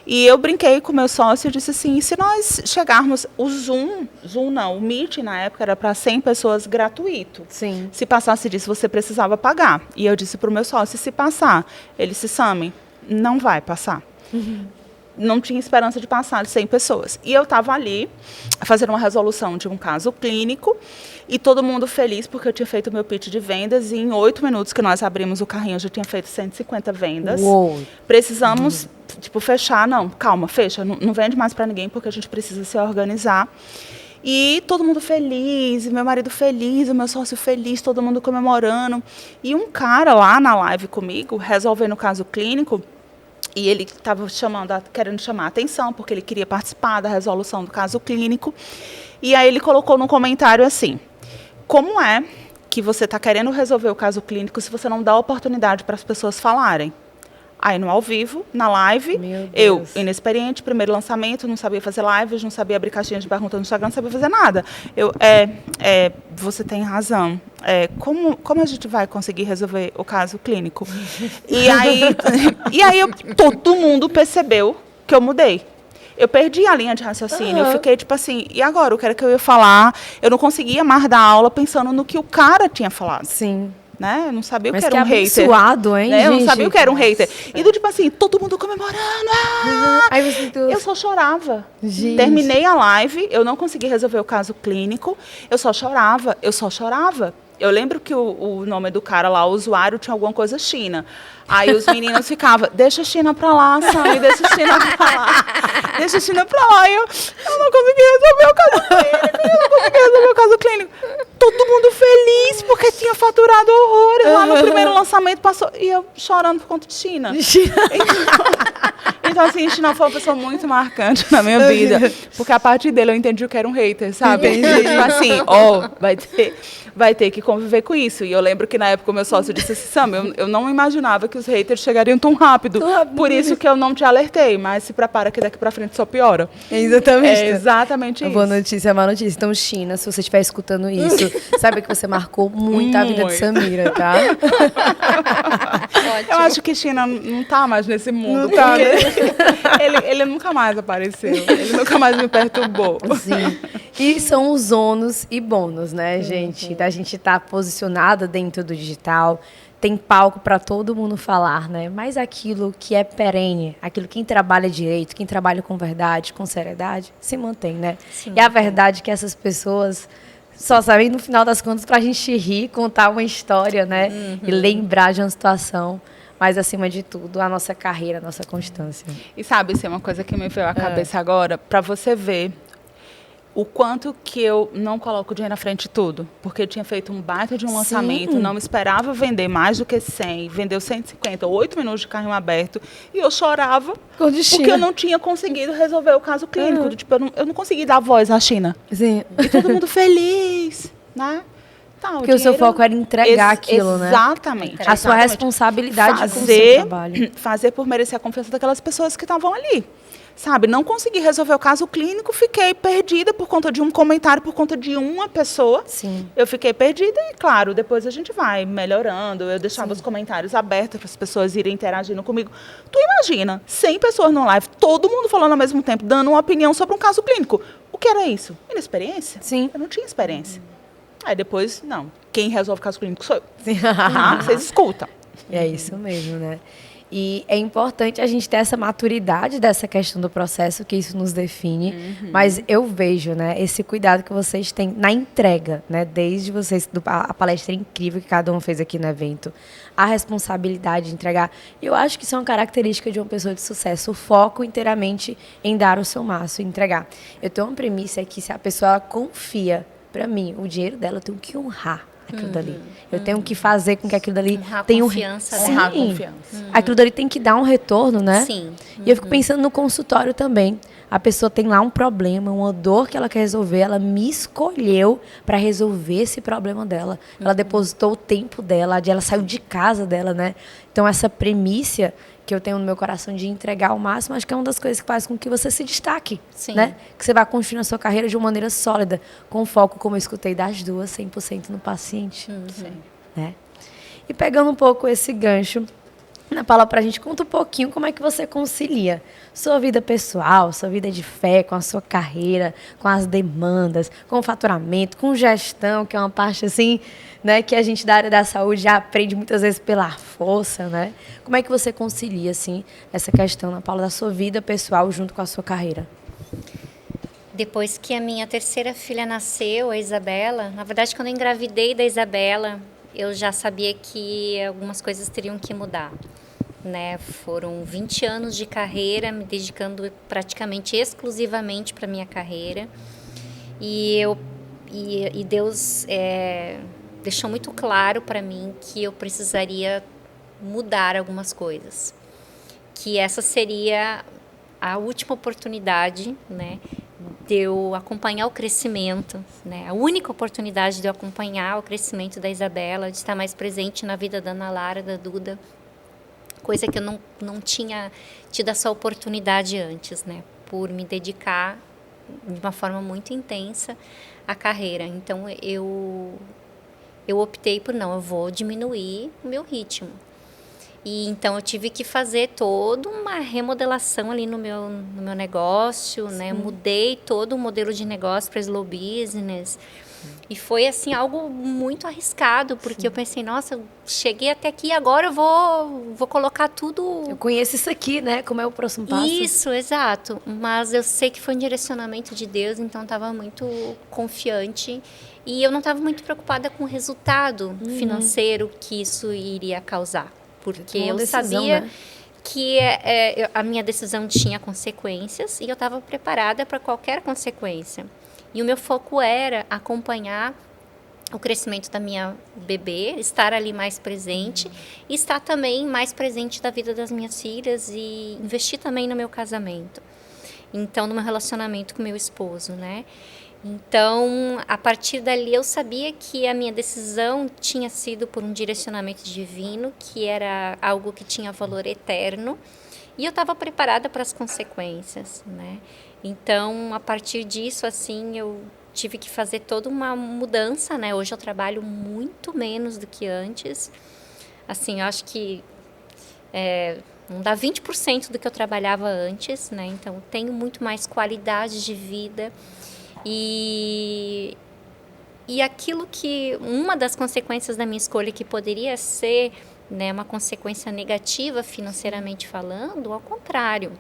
E eu brinquei com o meu sócio e disse assim, se nós chegarmos, o o Meet na época era para 100 pessoas gratuito. Sim. Se passasse disso, você precisava pagar. E eu disse para o meu sócio, se passar, ele se Sami, não vai passar. Não tinha esperança de passar de 100 pessoas. E eu estava ali, fazendo uma resolução de um caso clínico, e todo mundo feliz, porque eu tinha feito o meu pitch de vendas, e em 8 minutos que nós abrimos o carrinho, eu já tinha feito 150 vendas. Uou. Precisamos, fechar. Não, calma, fecha. Não vende mais para ninguém, porque a gente precisa se organizar. E todo mundo feliz, meu marido feliz, o meu sócio feliz, todo mundo comemorando. E um cara lá na live comigo, resolvendo o caso clínico, e ele estava querendo chamar a atenção, porque ele queria participar da resolução do caso clínico. E aí ele colocou no comentário assim: como é que você está querendo resolver o caso clínico se você não dá oportunidade para as pessoas falarem? Aí no ao vivo, na live, eu, inexperiente, primeiro lançamento, não sabia fazer lives, não sabia abrir caixinha de perguntas no Instagram, não sabia fazer nada. Você tem razão. Como a gente vai conseguir resolver o caso clínico? E aí todo mundo percebeu que eu mudei. Eu perdi a linha de raciocínio. Eu fiquei tipo assim, e agora? O que era que eu ia falar? Eu não conseguia mais dar aula pensando no que o cara tinha falado. Sim. Né? Eu não sabia Mas o que era um hater. Hein, né? Eu não gente? sabia o que era um hater. E do tipo assim, todo mundo comemorando. Aí você Eu só chorava. Gente. Terminei a live, eu não consegui resolver o caso clínico, eu só chorava. Eu lembro que o nome do cara lá, o usuário, tinha alguma coisa China. Aí os meninos ficavam, deixa a China pra lá, Sammy, deixa a China pra lá. Deixa a China pra lá. Eu não consegui resolver o caso clínico. Todo mundo feliz, porque tinha faturado horrores. Lá no primeiro lançamento passou. E eu chorando por conta de China. Então, assim, China foi uma pessoa muito marcante na minha vida. Porque a partir dele eu entendi o que era um hater, sabe? Tipo assim, vai ter que conviver com isso. E eu lembro que na época o meu sócio disse assim, Sam, eu não imaginava que os haters chegariam tão rápido. Por isso que eu não te alertei, mas se prepara que daqui pra frente só piora. Exatamente. É exatamente isso. Boa notícia, má notícia. Então, China, se você estiver escutando isso, sabe que você marcou muito a vida de Samira, tá? Eu acho que China não tá mais nesse mundo. Tá, né? Ele nunca mais apareceu. Ele nunca mais me perturbou. Sim. E são os ônus e bônus, né, gente? Da gente estar posicionada dentro do digital. Tem palco para todo mundo falar, né? Mas aquilo que é perene, aquilo quem trabalha direito, quem trabalha com verdade, com seriedade, se mantém, né? Sim. E a verdade é que essas pessoas só sabem, no final das contas, para a gente rir, contar uma história, né? E lembrar de uma situação. Mas, acima de tudo, a nossa carreira, a nossa constância. E sabe, isso é uma coisa que me veio à cabeça agora, para você ver o quanto que eu não coloco o dinheiro na frente de tudo. Porque eu tinha feito um baita de um lançamento, Sim. não me esperava vender mais do que 100, vendeu 150, 8 minutos de carrinho aberto, e eu chorava porque eu não tinha conseguido resolver o caso clínico. Tipo, eu não consegui dar voz à China. Sim. E todo mundo feliz, né? Tá, Porque o seu foco era entregar aquilo, né? Exatamente. A sua responsabilidade com o seu trabalho. Fazer por merecer a confiança daquelas pessoas que estavam ali. Sabe, não consegui resolver o caso clínico, fiquei perdida por conta de um comentário, por conta de uma pessoa. Sim. Eu fiquei perdida e, claro, depois a gente vai melhorando. Eu deixava os comentários abertos para as pessoas irem interagindo comigo. Tu imagina, 100 pessoas no live, todo mundo falando ao mesmo tempo, dando uma opinião sobre um caso clínico. O que era isso? Inexperiência? Sim. Eu não tinha experiência. Aí depois, não. Quem resolve caso clínico sou eu. Sim. Vocês escutam. É isso mesmo, né? E é importante a gente ter essa maturidade dessa questão do processo, que isso nos define. Mas eu vejo, né, esse cuidado que vocês têm na entrega, né? Desde vocês, a palestra incrível que cada um fez aqui no evento, a responsabilidade de entregar. Eu acho que isso é uma característica de uma pessoa de sucesso, o foco inteiramente em dar o seu máximo, entregar. Eu tenho uma premissa que se a pessoa ela confia, para mim, o dinheiro dela eu tenho que honrar aquilo dali. Eu tenho que fazer com que aquilo dali tenha confiança, Sim. Honrar a confiança. Aquilo dali tem que dar um retorno, né? Sim. E eu fico pensando no consultório também. A pessoa tem lá um problema, uma dor que ela quer resolver, ela me escolheu para resolver esse problema dela. Ela depositou o tempo dela, ela saiu de casa dela, né? Então, essa premissa que eu tenho no meu coração de entregar ao máximo, acho que é uma das coisas que faz com que você se destaque, Sim. né? Que você vai construindo a sua carreira de uma maneira sólida, com foco, como eu escutei, das duas, 100% no paciente. Sim. Né? E pegando um pouco esse gancho, Ana Paula, para a gente, conta um pouquinho como é que você concilia sua vida pessoal, sua vida de fé, com a sua carreira, com as demandas, com o faturamento, com gestão, que é uma parte assim, né, que a gente da área da saúde já aprende muitas vezes pela força, né? Como é que você concilia assim essa questão, Ana Paula, da sua vida pessoal junto com a sua carreira? Depois que a minha terceira filha nasceu, a Isabela, na verdade, quando eu engravidei da Isabela, eu já sabia que algumas coisas teriam que mudar, né? Foram 20 anos de carreira, me dedicando praticamente exclusivamente para minha carreira. E Deus deixou muito claro para mim que eu precisaria mudar algumas coisas. Que essa seria a última oportunidade, né, de eu acompanhar o crescimento, né? A única oportunidade de eu acompanhar o crescimento da Isabela, de estar mais presente na vida da Ana Lara, da Duda, coisa que eu não tinha tido essa oportunidade antes, né? Por me dedicar de uma forma muito intensa à carreira. Então, eu optei por não, eu vou diminuir o meu ritmo. E então eu tive que fazer toda uma remodelação ali no meu negócio, né? Mudei todo o modelo de negócio para slow business. E foi assim algo muito arriscado, porque eu pensei, nossa, eu cheguei até aqui, agora eu vou colocar tudo. Eu conheço isso aqui, né? Como é o próximo passo? Isso, exato. Mas eu sei que foi um direcionamento de Deus, então eu estava muito confiante. E eu não estava muito preocupada com o resultado financeiro que isso iria causar. Porque eu sabia, né, que a minha decisão tinha consequências e eu estava preparada para qualquer consequência. E o meu foco era acompanhar o crescimento da minha bebê, estar ali mais presente e estar também mais presente da vida das minhas filhas e investir também no meu casamento. Então, no meu relacionamento com meu esposo, né? Então, a partir dali eu sabia que a minha decisão tinha sido por um direcionamento divino, que era algo que tinha valor eterno, e eu estava preparada para as consequências, né? Então, a partir disso, assim, eu tive que fazer toda uma mudança, né? Hoje eu trabalho muito menos do que antes. Assim, eu acho que não dá 20% do que eu trabalhava antes, né? Então, tenho muito mais qualidade de vida. E aquilo que, uma das consequências da minha escolha que poderia ser, né, uma consequência negativa financeiramente falando, ao contrário,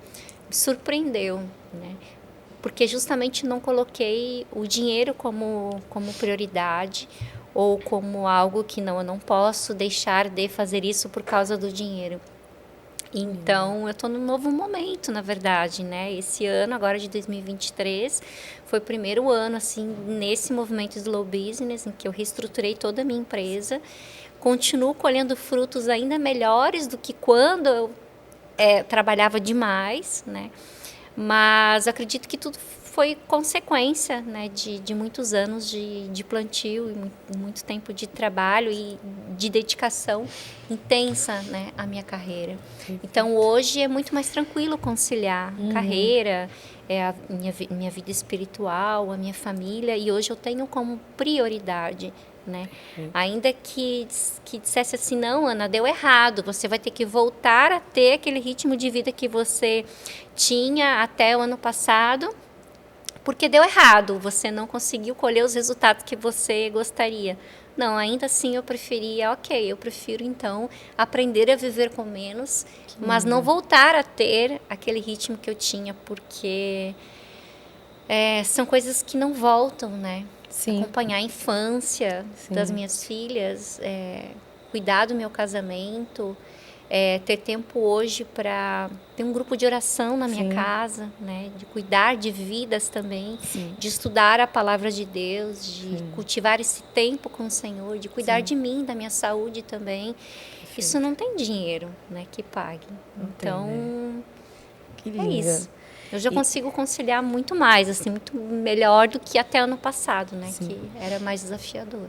me surpreendeu, né? Porque justamente não coloquei o dinheiro como prioridade ou como algo que eu não posso deixar de fazer isso por causa do dinheiro. Então, eu estou num novo momento, na verdade, né? Esse ano, agora de 2023, foi o primeiro ano, assim, nesse movimento Slow Business, em que eu reestruturei toda a minha empresa. Continuo colhendo frutos ainda melhores do que quando eu trabalhava demais, né? Mas acredito que tudo foi consequência, né, de muitos anos de plantio e muito tempo de trabalho e de dedicação intensa, né, à minha carreira. Então, hoje é muito mais tranquilo conciliar carreira, a minha vida espiritual, a minha família, e hoje eu tenho como prioridade, né? Ainda que dissesse assim, não, Ana, deu errado, você vai ter que voltar a ter aquele ritmo de vida que você tinha até o ano passado, porque deu errado, você não conseguiu colher os resultados que você gostaria. Não, ainda assim eu prefiro então aprender a viver com menos, mas não voltar a ter aquele ritmo que eu tinha, porque são coisas que não voltam, né? Sim. Acompanhar a infância das minhas filhas, cuidar do meu casamento, ter tempo hoje para ter um grupo de oração na minha casa, né? De cuidar de vidas também, de estudar a palavra de Deus, de cultivar esse tempo com o Senhor, de cuidar de mim, da minha saúde também. Isso não tem dinheiro, né, que pague. Então, que lindo. É isso. Eu já consigo conciliar muito mais, assim, muito melhor do que até ano passado, né? Que era mais desafiador.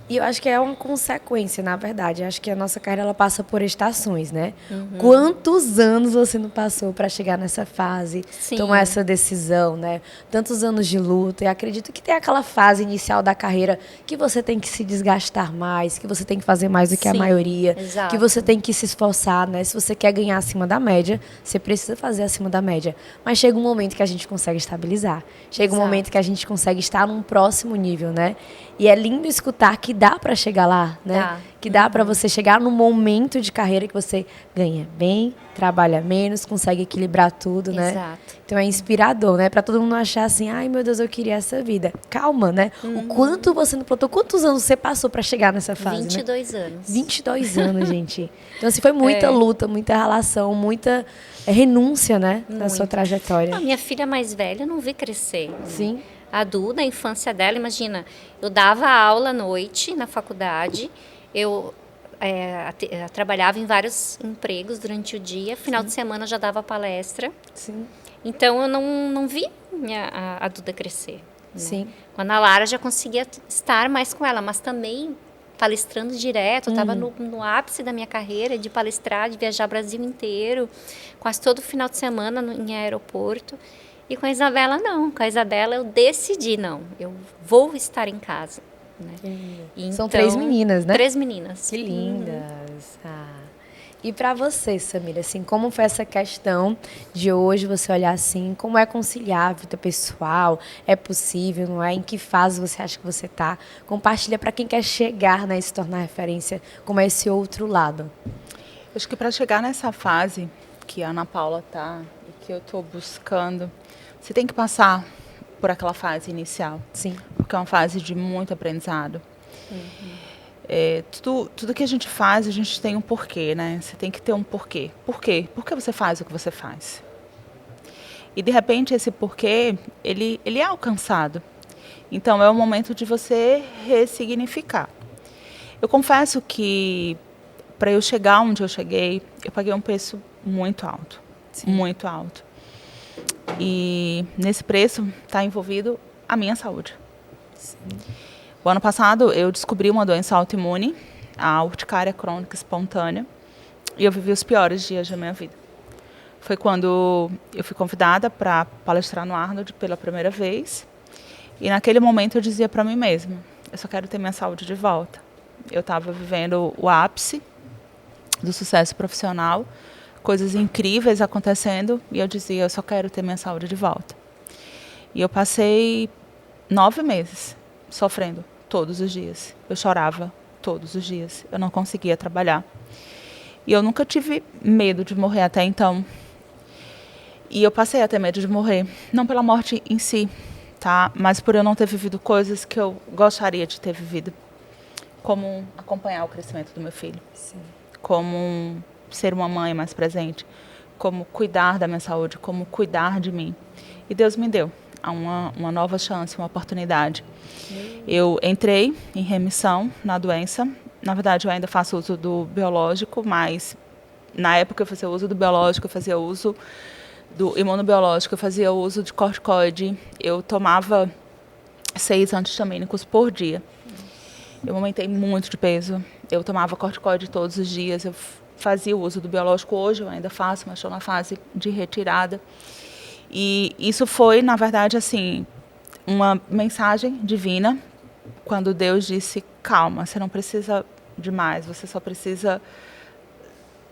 E eu acho que é uma consequência, na verdade. Eu acho que a nossa carreira ela passa por estações, né? Quantos anos você não passou para chegar nessa fase, Sim. tomar essa decisão, né? Tantos anos de luta. E acredito que tem aquela fase inicial da carreira que você tem que se desgastar mais, que você tem que fazer mais do que a Sim, maioria, exato. que você tem que se esforçar, né? Se você quer ganhar acima da média, você precisa fazer acima da média. Mas chega um momento que a gente consegue estabilizar. Chega um Exato. momento que a gente consegue estar num próximo nível, né? E é lindo escutar que dá para chegar lá, né? Dá. Que dá para você chegar num momento de carreira que você ganha bem, trabalha menos, consegue equilibrar tudo, né? Exato. Então é inspirador, né? Para todo mundo achar assim, ai meu Deus, eu queria essa vida. Calma, né? O quanto você não plantou, quantos anos você passou para chegar nessa fase, 22 né? anos. 22 anos, gente. Então assim, foi muita luta, muita relação, muita renúncia, né? Na sua trajetória. A minha filha mais velha eu não vi crescer. Sim. A Du, na infância dela, imagina, eu dava aula à noite na faculdade, eu trabalhava em vários empregos durante o dia, final de semana eu já dava palestra. Sim. Então eu não vi a Duda crescer. Né? Sim. Com a Ana Lara eu já conseguia estar mais com ela, mas também palestrando direto, eu estava no ápice da minha carreira de palestrar, de viajar o Brasil inteiro, quase todo final de semana em aeroporto. E com a Isabela, não. Com a Isabela, eu decidi, não. Eu vou estar em casa. Né? São 3 meninas, né? 3 meninas. Que lindas. E para você, Samira, assim, como foi essa questão de hoje você olhar assim, como é conciliar a vida pessoal? É possível, não é? Em que fase você acha que você está? Compartilha para quem quer chegar, né, e se tornar referência, como é esse outro lado. Acho que para chegar nessa fase que a Ana Paula está e que eu estou buscando, você tem que passar por aquela fase inicial. Sim. Porque é uma fase de muito aprendizado. Tudo que a gente faz, a gente tem um porquê, né? Você tem que ter um porquê. Por quê? Por que você faz o que você faz? E, de repente, esse porquê, ele é alcançado. Então, é o momento de você ressignificar. Eu confesso que, para eu chegar onde eu cheguei, eu paguei um preço muito alto. Sim. Muito alto. E nesse preço está envolvido a minha saúde. Sim. O ano passado eu descobri uma doença autoimune, a urticária crônica espontânea, e eu vivi os piores dias da minha vida. Foi quando eu fui convidada para palestrar no Arnold pela primeira vez, e naquele momento eu dizia para mim mesma, eu só quero ter minha saúde de volta. Eu estava vivendo o ápice do sucesso profissional, coisas incríveis acontecendo, e eu dizia, eu só quero ter minha saúde de volta. E eu passei 9 meses sofrendo todos os dias. Eu chorava todos os dias. Eu não conseguia trabalhar. E eu nunca tive medo de morrer até então. E eu passei a ter medo de morrer, não pela morte em si, tá? Mas por eu não ter vivido coisas que eu gostaria de ter vivido. Como acompanhar o crescimento do meu filho. Sim. Como ser uma mãe mais presente, como cuidar da minha saúde, como cuidar de mim. E Deus me deu uma nova chance, uma oportunidade. Eu entrei em remissão na doença. Na verdade, eu ainda faço uso do biológico, mas na época eu fazia uso do biológico, eu fazia uso do imunobiológico, eu fazia uso de corticoide. Eu tomava 6 anti-histamínicos por dia. Eu aumentei muito de peso. Eu tomava corticoide todos os dias. Eu fazia o uso do biológico hoje, eu ainda faço, mas estou na fase de retirada. E isso foi, na verdade, assim, uma mensagem divina, quando Deus disse, calma, você não precisa de mais, você só precisa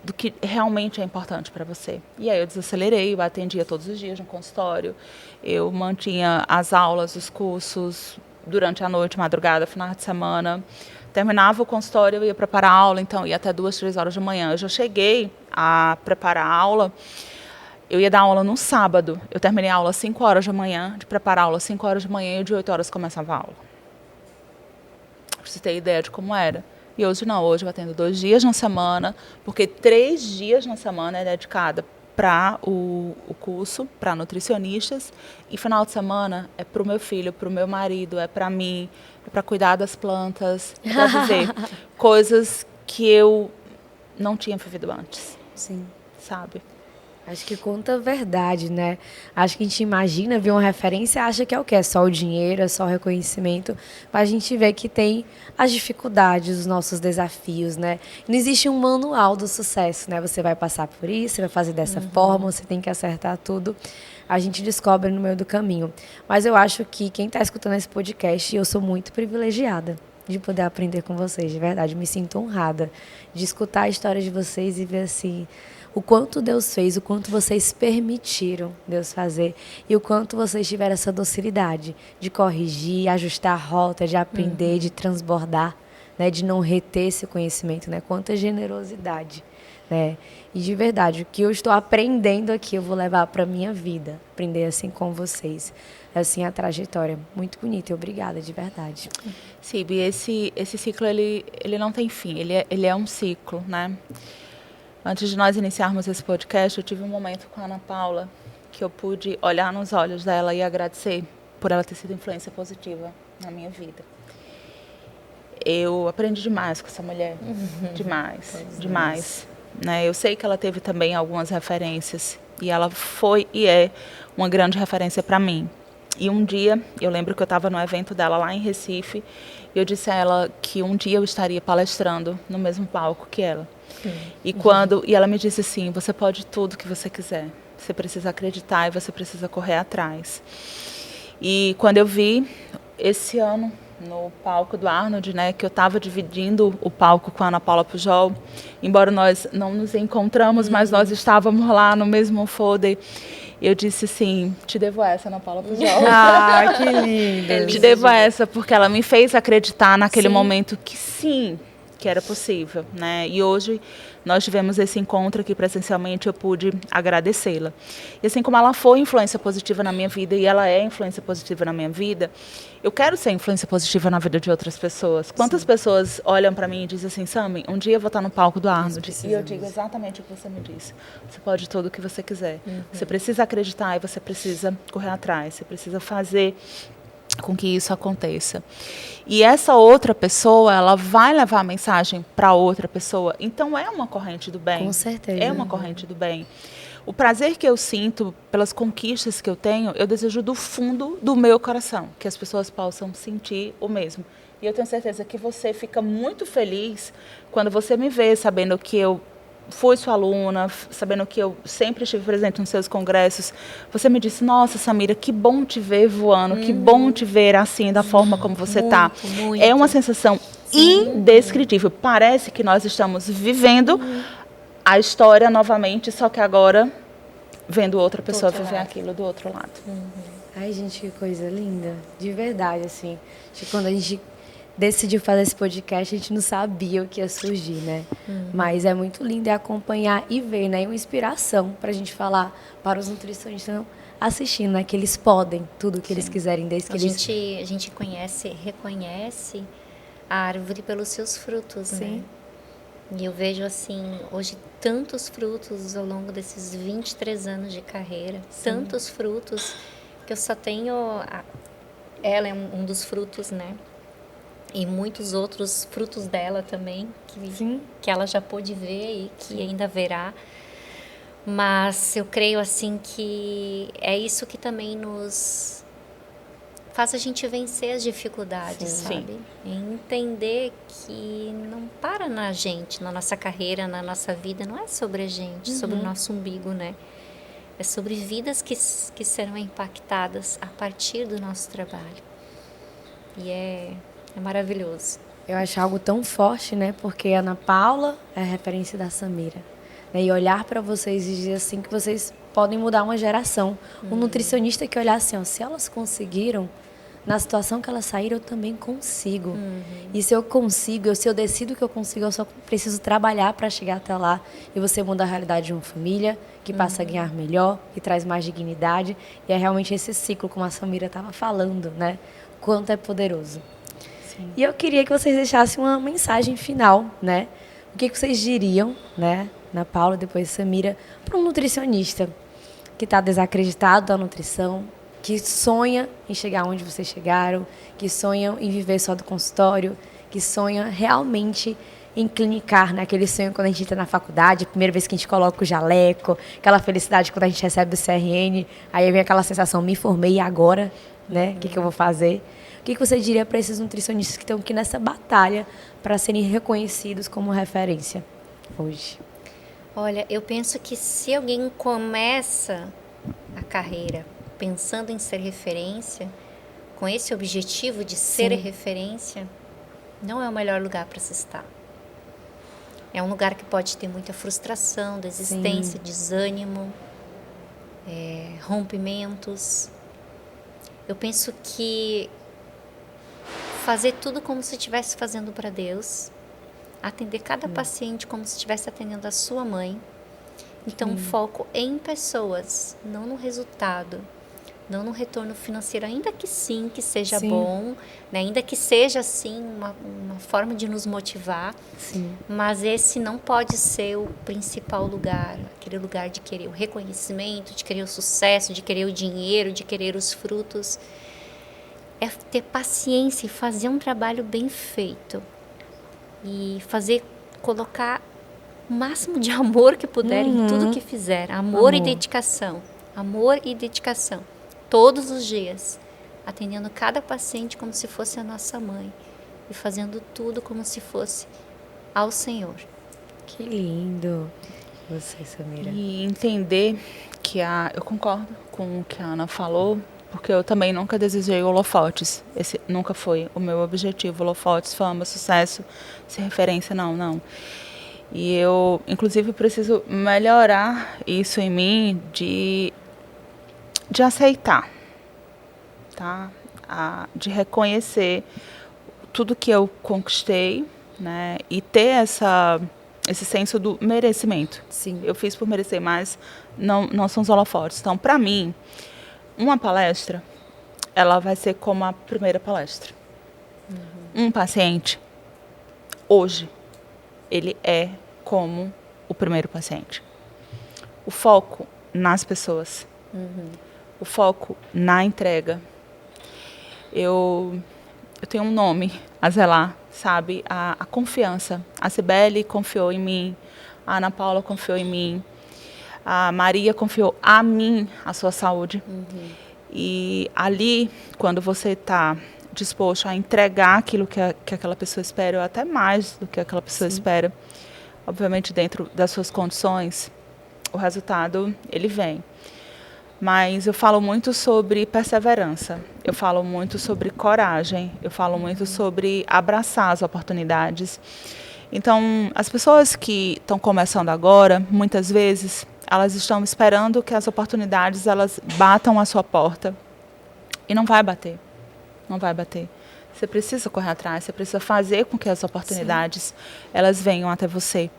do que realmente é importante para você. E aí eu desacelerei, eu atendia todos os dias no consultório, eu mantinha as aulas, os cursos, durante a noite, madrugada, final de semana. Terminava o consultório, eu ia preparar a aula, então ia até 2, 3 horas da manhã. Eu já cheguei a preparar a aula, eu ia dar aula no sábado. Eu terminei a aula às 5 horas da manhã, de preparar a aula às 5 horas da manhã e de 8 horas começava a aula. Pra você ter ideia de como era. E hoje não, hoje eu atendo 2 dias na semana, porque 3 dias na semana é dedicada para o curso, para nutricionistas, e final de semana é para o meu filho, para o meu marido, é para mim, é para cuidar das plantas, para viver coisas que eu não tinha vivido antes. Sim. Sabe? Acho que conta a verdade, né? Acho que a gente imagina, vê uma referência, acha que é o quê? É só o dinheiro, é só o reconhecimento. Mas a gente vê que tem as dificuldades, os nossos desafios, né? Não existe um manual do sucesso, né? Você vai passar por isso, você vai fazer dessa forma, você tem que acertar tudo. A gente descobre no meio do caminho. Mas eu acho que quem está escutando esse podcast, eu sou muito privilegiada de poder aprender com vocês, de verdade. Me sinto honrada de escutar a história de vocês e ver assim o quanto Deus fez, o quanto vocês permitiram Deus fazer e o quanto vocês tiveram essa docilidade de corrigir, ajustar a rota, de aprender, de transbordar, né, de não reter esse conhecimento, né? Quanta generosidade, né? E de verdade, o que eu estou aprendendo aqui eu vou levar para minha vida, aprender assim com vocês. Assim a trajetória muito bonita, e obrigada de verdade. Sibi, esse ciclo ele não tem fim, ele é um ciclo, né? Antes de nós iniciarmos esse podcast, eu tive um momento com a Ana Paula que eu pude olhar nos olhos dela e agradecer por ela ter sido influência positiva na minha vida. Eu aprendi demais com essa mulher, demais. Né? Eu sei que ela teve também algumas referências e ela foi e é uma grande referência para mim. E um dia, eu lembro que eu estava no evento dela lá em Recife, e eu disse a ela que um dia eu estaria palestrando no mesmo palco que ela. E ela me disse assim, você pode tudo que você quiser, você precisa acreditar e você precisa correr atrás. E quando eu vi esse ano no palco do Arnold, né, que eu estava dividindo o palco com a Ana Paula Pujol, embora nós não nos encontramos, mas nós estávamos lá no mesmo folder. Eu disse assim, te devo essa, Ana Paula Pujol. Ah, que lindo. Te devo essa, porque ela me fez acreditar naquele momento que sim, que era possível, né? E hoje nós tivemos esse encontro aqui presencialmente, eu pude agradecê-la. E assim como ela foi influência positiva na minha vida e ela é influência positiva na minha vida, eu quero ser influência positiva na vida de outras pessoas. Quantas pessoas olham para mim e dizem assim, Sami, um dia eu vou estar no palco do Arnold. E eu digo exatamente o que você me disse. Você pode tudo o que você quiser. Você precisa acreditar e você precisa correr atrás. Você precisa fazer com que isso aconteça. E essa outra pessoa, ela vai levar a mensagem para outra pessoa. Então é uma corrente do bem. Com certeza. É uma corrente do bem. O prazer que eu sinto pelas conquistas que eu tenho, eu desejo do fundo do meu coração que as pessoas possam sentir o mesmo. E eu tenho certeza que você fica muito feliz quando você me vê sabendo que eu fui sua aluna, sabendo que eu sempre estive presente nos seus congressos. Você me disse, nossa, Samira, que bom te ver voando, que bom te ver assim, da forma como você está. É uma sensação indescritível. Parece que nós estamos vivendo a história novamente, só que agora vendo outra pessoa viver aquilo do outro lado. Ai, gente, que coisa linda. De verdade, assim. Acho que quando a gente decidiu fazer esse podcast, a gente não sabia o que ia surgir, né? Mas é muito lindo acompanhar e ver, né? E uma inspiração para a gente falar para os nutricionistas assistindo, né? Que eles podem tudo o que eles quiserem, desde que a gente reconhece a árvore pelos seus frutos, né? E eu vejo, assim, hoje tantos frutos ao longo desses 23 anos de carreira, tantos frutos que eu só tenho... Ela é um dos frutos, né? E muitos outros frutos dela também, que ela já pôde ver e que ainda verá. Mas eu creio, assim, que é isso que também nos faz a gente vencer as dificuldades, sabe? E entender que não para na gente, na nossa carreira, na nossa vida, não é sobre a gente, sobre o nosso umbigo, né? É sobre vidas que serão impactadas a partir do nosso trabalho. E é maravilhoso. Eu acho algo tão forte, né? Porque a Ana Paula é a referência da Samira. Né? E olhar para vocês e dizer assim que vocês podem mudar uma geração. Um nutricionista que olhar assim, ó, se elas conseguiram, na situação que elas saíram, eu também consigo. E se eu consigo, se eu decido que eu consigo, eu só preciso trabalhar para chegar até lá. E você muda a realidade de uma família, que passa a ganhar melhor, que traz mais dignidade. E é realmente esse ciclo, como a Samira estava falando, né? Quanto é poderoso. E eu queria que vocês deixassem uma mensagem final, né? O que vocês diriam, né? Na Paula, depois Samira, para um nutricionista que está desacreditado da nutrição, que sonha em chegar onde vocês chegaram, que sonha em viver só do consultório, que sonha realmente em clinicar, né? Aquele sonho quando a gente entra na faculdade, a primeira vez que a gente coloca o jaleco, aquela felicidade quando a gente recebe o CRN, aí vem aquela sensação, me formei e agora, né? O que eu vou fazer? O que você diria para esses nutricionistas que estão aqui nessa batalha para serem reconhecidos como referência hoje? Olha, eu penso que se alguém começa a carreira pensando em ser referência, com esse objetivo de ser referência, não é o melhor lugar para se estar. É um lugar que pode ter muita frustração, desistência, desânimo, rompimentos. Eu penso que fazer tudo como se estivesse fazendo para Deus, atender cada paciente como se estivesse atendendo a sua mãe. Então, foco em pessoas, não no resultado, não no retorno financeiro, ainda que sim, que seja bom, né? Ainda que seja, sim, uma forma de nos motivar, mas esse não pode ser o principal lugar, aquele lugar de querer o reconhecimento, de querer o sucesso, de querer o dinheiro, de querer os frutos. É ter paciência e fazer um trabalho bem feito. E colocar o máximo de amor que puder em tudo que fizer. Amor e dedicação. Amor e dedicação. Todos os dias. Atendendo cada paciente como se fosse a nossa mãe. E fazendo tudo como se fosse ao Senhor. Que lindo. Você, Samira. E entender que eu concordo com o que a Ana falou, porque eu também nunca desejei holofotes. Esse nunca foi o meu objetivo. Holofotes, fama, sucesso, ser referência, não. E eu, inclusive, preciso melhorar isso em mim de aceitar, tá? De reconhecer tudo que eu conquistei, né? E ter esse senso do merecimento. Sim. Eu fiz por merecer, mas não são os holofotes. Então, para mim, uma palestra, ela vai ser como a primeira palestra. Um paciente, hoje, ele é como o primeiro paciente. O foco nas pessoas. O foco na entrega. Eu tenho um nome a zelar, sabe? A confiança. A Cibele confiou em mim. A Ana Paula confiou em mim. A Maria confiou a mim a sua saúde. E ali, quando você está disposto a entregar aquilo que aquela pessoa espera, ou até mais do que aquela pessoa espera, obviamente dentro das suas condições, o resultado, ele vem. Mas eu falo muito sobre perseverança, eu falo muito sobre coragem, eu falo muito sobre abraçar as oportunidades. Então, as pessoas que estão começando agora, muitas vezes, elas estão esperando que as oportunidades elas batam à sua porta. E não vai bater. Não vai bater. Você precisa correr atrás, você precisa fazer com que as oportunidades elas venham até você.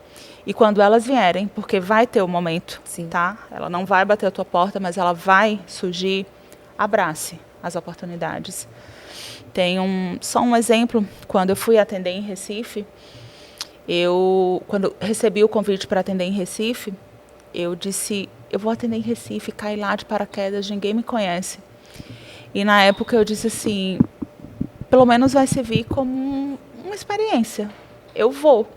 E quando elas vierem, porque vai ter o momento, tá? Ela não vai bater a tua porta, mas ela vai surgir, abrace as oportunidades. Tem só um exemplo, quando eu fui atender em Recife, quando recebi o convite para atender em Recife, eu disse, eu vou atender em Recife, caí lá de paraquedas, ninguém me conhece. E na época eu disse assim, pelo menos vai servir como uma experiência, eu vou.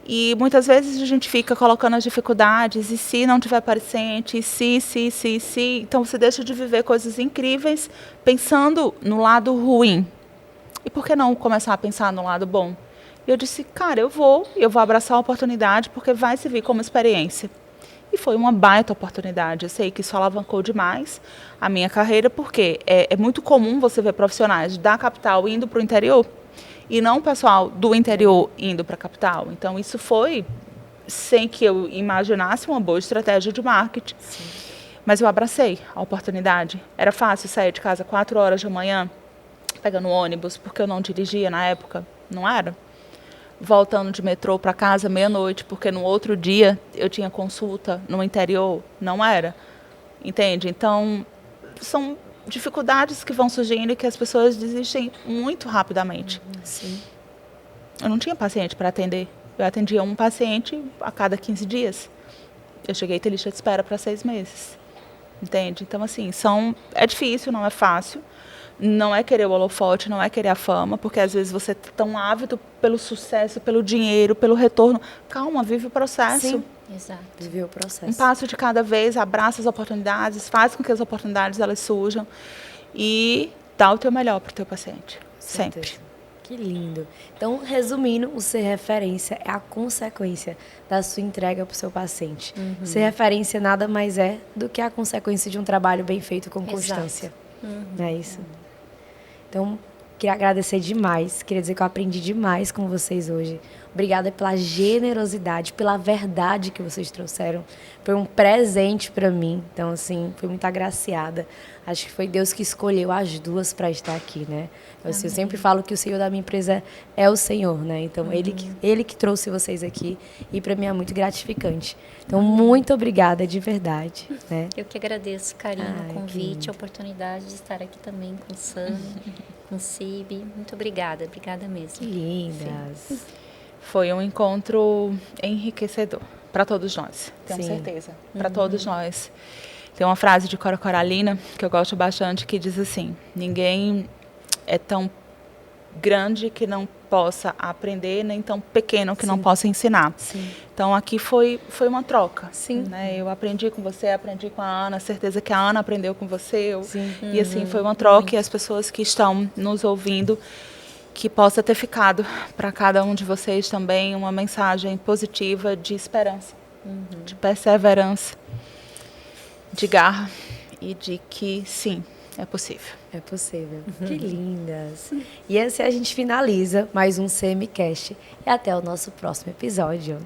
E muitas vezes a gente fica colocando as dificuldades, e se não tiver paciente, e se. Então você deixa de viver coisas incríveis pensando no lado ruim. E por que não começar a pensar no lado bom? E eu disse, cara, eu vou abraçar a oportunidade porque vai servir como experiência. E foi uma baita oportunidade. Eu sei que isso alavancou demais a minha carreira, porque é muito comum você ver profissionais da capital indo para o interior e não o pessoal do interior indo para a capital. Então, isso foi, sem que eu imaginasse, uma boa estratégia de marketing. Sim. Mas eu abracei a oportunidade. Era fácil sair de casa 4 horas da manhã, pegando ônibus, porque eu não dirigia na época. Não era? Voltando de metrô para casa meia-noite, porque no outro dia eu tinha consulta no interior. Não era. Entende? Então, são dificuldades que vão surgindo e que as pessoas desistem muito rapidamente. Sim. Eu não tinha paciente para atender. Eu atendia um paciente a cada 15 dias. Eu cheguei a ter lista de espera para 6 meses. Entende? Então, assim, é difícil, não é fácil, Não é querer o holofote, não é querer a fama, porque às vezes você está tão ávido pelo sucesso, pelo dinheiro, pelo retorno. Calma, vive o processo. Sim. Exato. Viver o processo. Um passo de cada vez, abraça as oportunidades, faz com que as oportunidades elas surjam e dá o teu melhor para o teu paciente. Sempre. Certeza. Que lindo. Então, resumindo, o ser referência é a consequência da sua entrega para o seu paciente. Ser referência nada mais é do que a consequência de um trabalho bem feito com constância. Não é isso? Então, queria agradecer demais. Queria dizer que eu aprendi demais com vocês hoje. Obrigada pela generosidade, pela verdade que vocês trouxeram. Foi um presente para mim. Então, assim, fui muito agraciada. Acho que foi Deus que escolheu as duas para estar aqui, né? Assim, eu sempre falo que o Senhor da minha empresa é o Senhor, né? Então, ele que trouxe vocês aqui. E para mim é muito gratificante. Então, muito obrigada de verdade, né? Eu que agradeço o carinho, Ai, o convite, a oportunidade de estar aqui também com o Sam, com o Cibi. Muito obrigada mesmo. Que lindas. Foi um encontro enriquecedor para todos nós, tenho Sim. certeza. Para todos nós. Tem uma frase de Cora Coralina que eu gosto bastante que diz assim: ninguém é tão grande que não possa aprender, nem tão pequeno que não possa ensinar. Sim. Então aqui foi uma troca. Sim. Né? Eu aprendi com você, aprendi com a Ana, certeza que a Ana aprendeu com você. Sim. E assim foi uma troca e as pessoas que estão nos ouvindo, que possa ter ficado para cada um de vocês também uma mensagem positiva de esperança, de perseverança, de garra e de que sim, é possível. É possível. Que lindas. E assim a gente finaliza mais um CMCast. E até o nosso próximo episódio.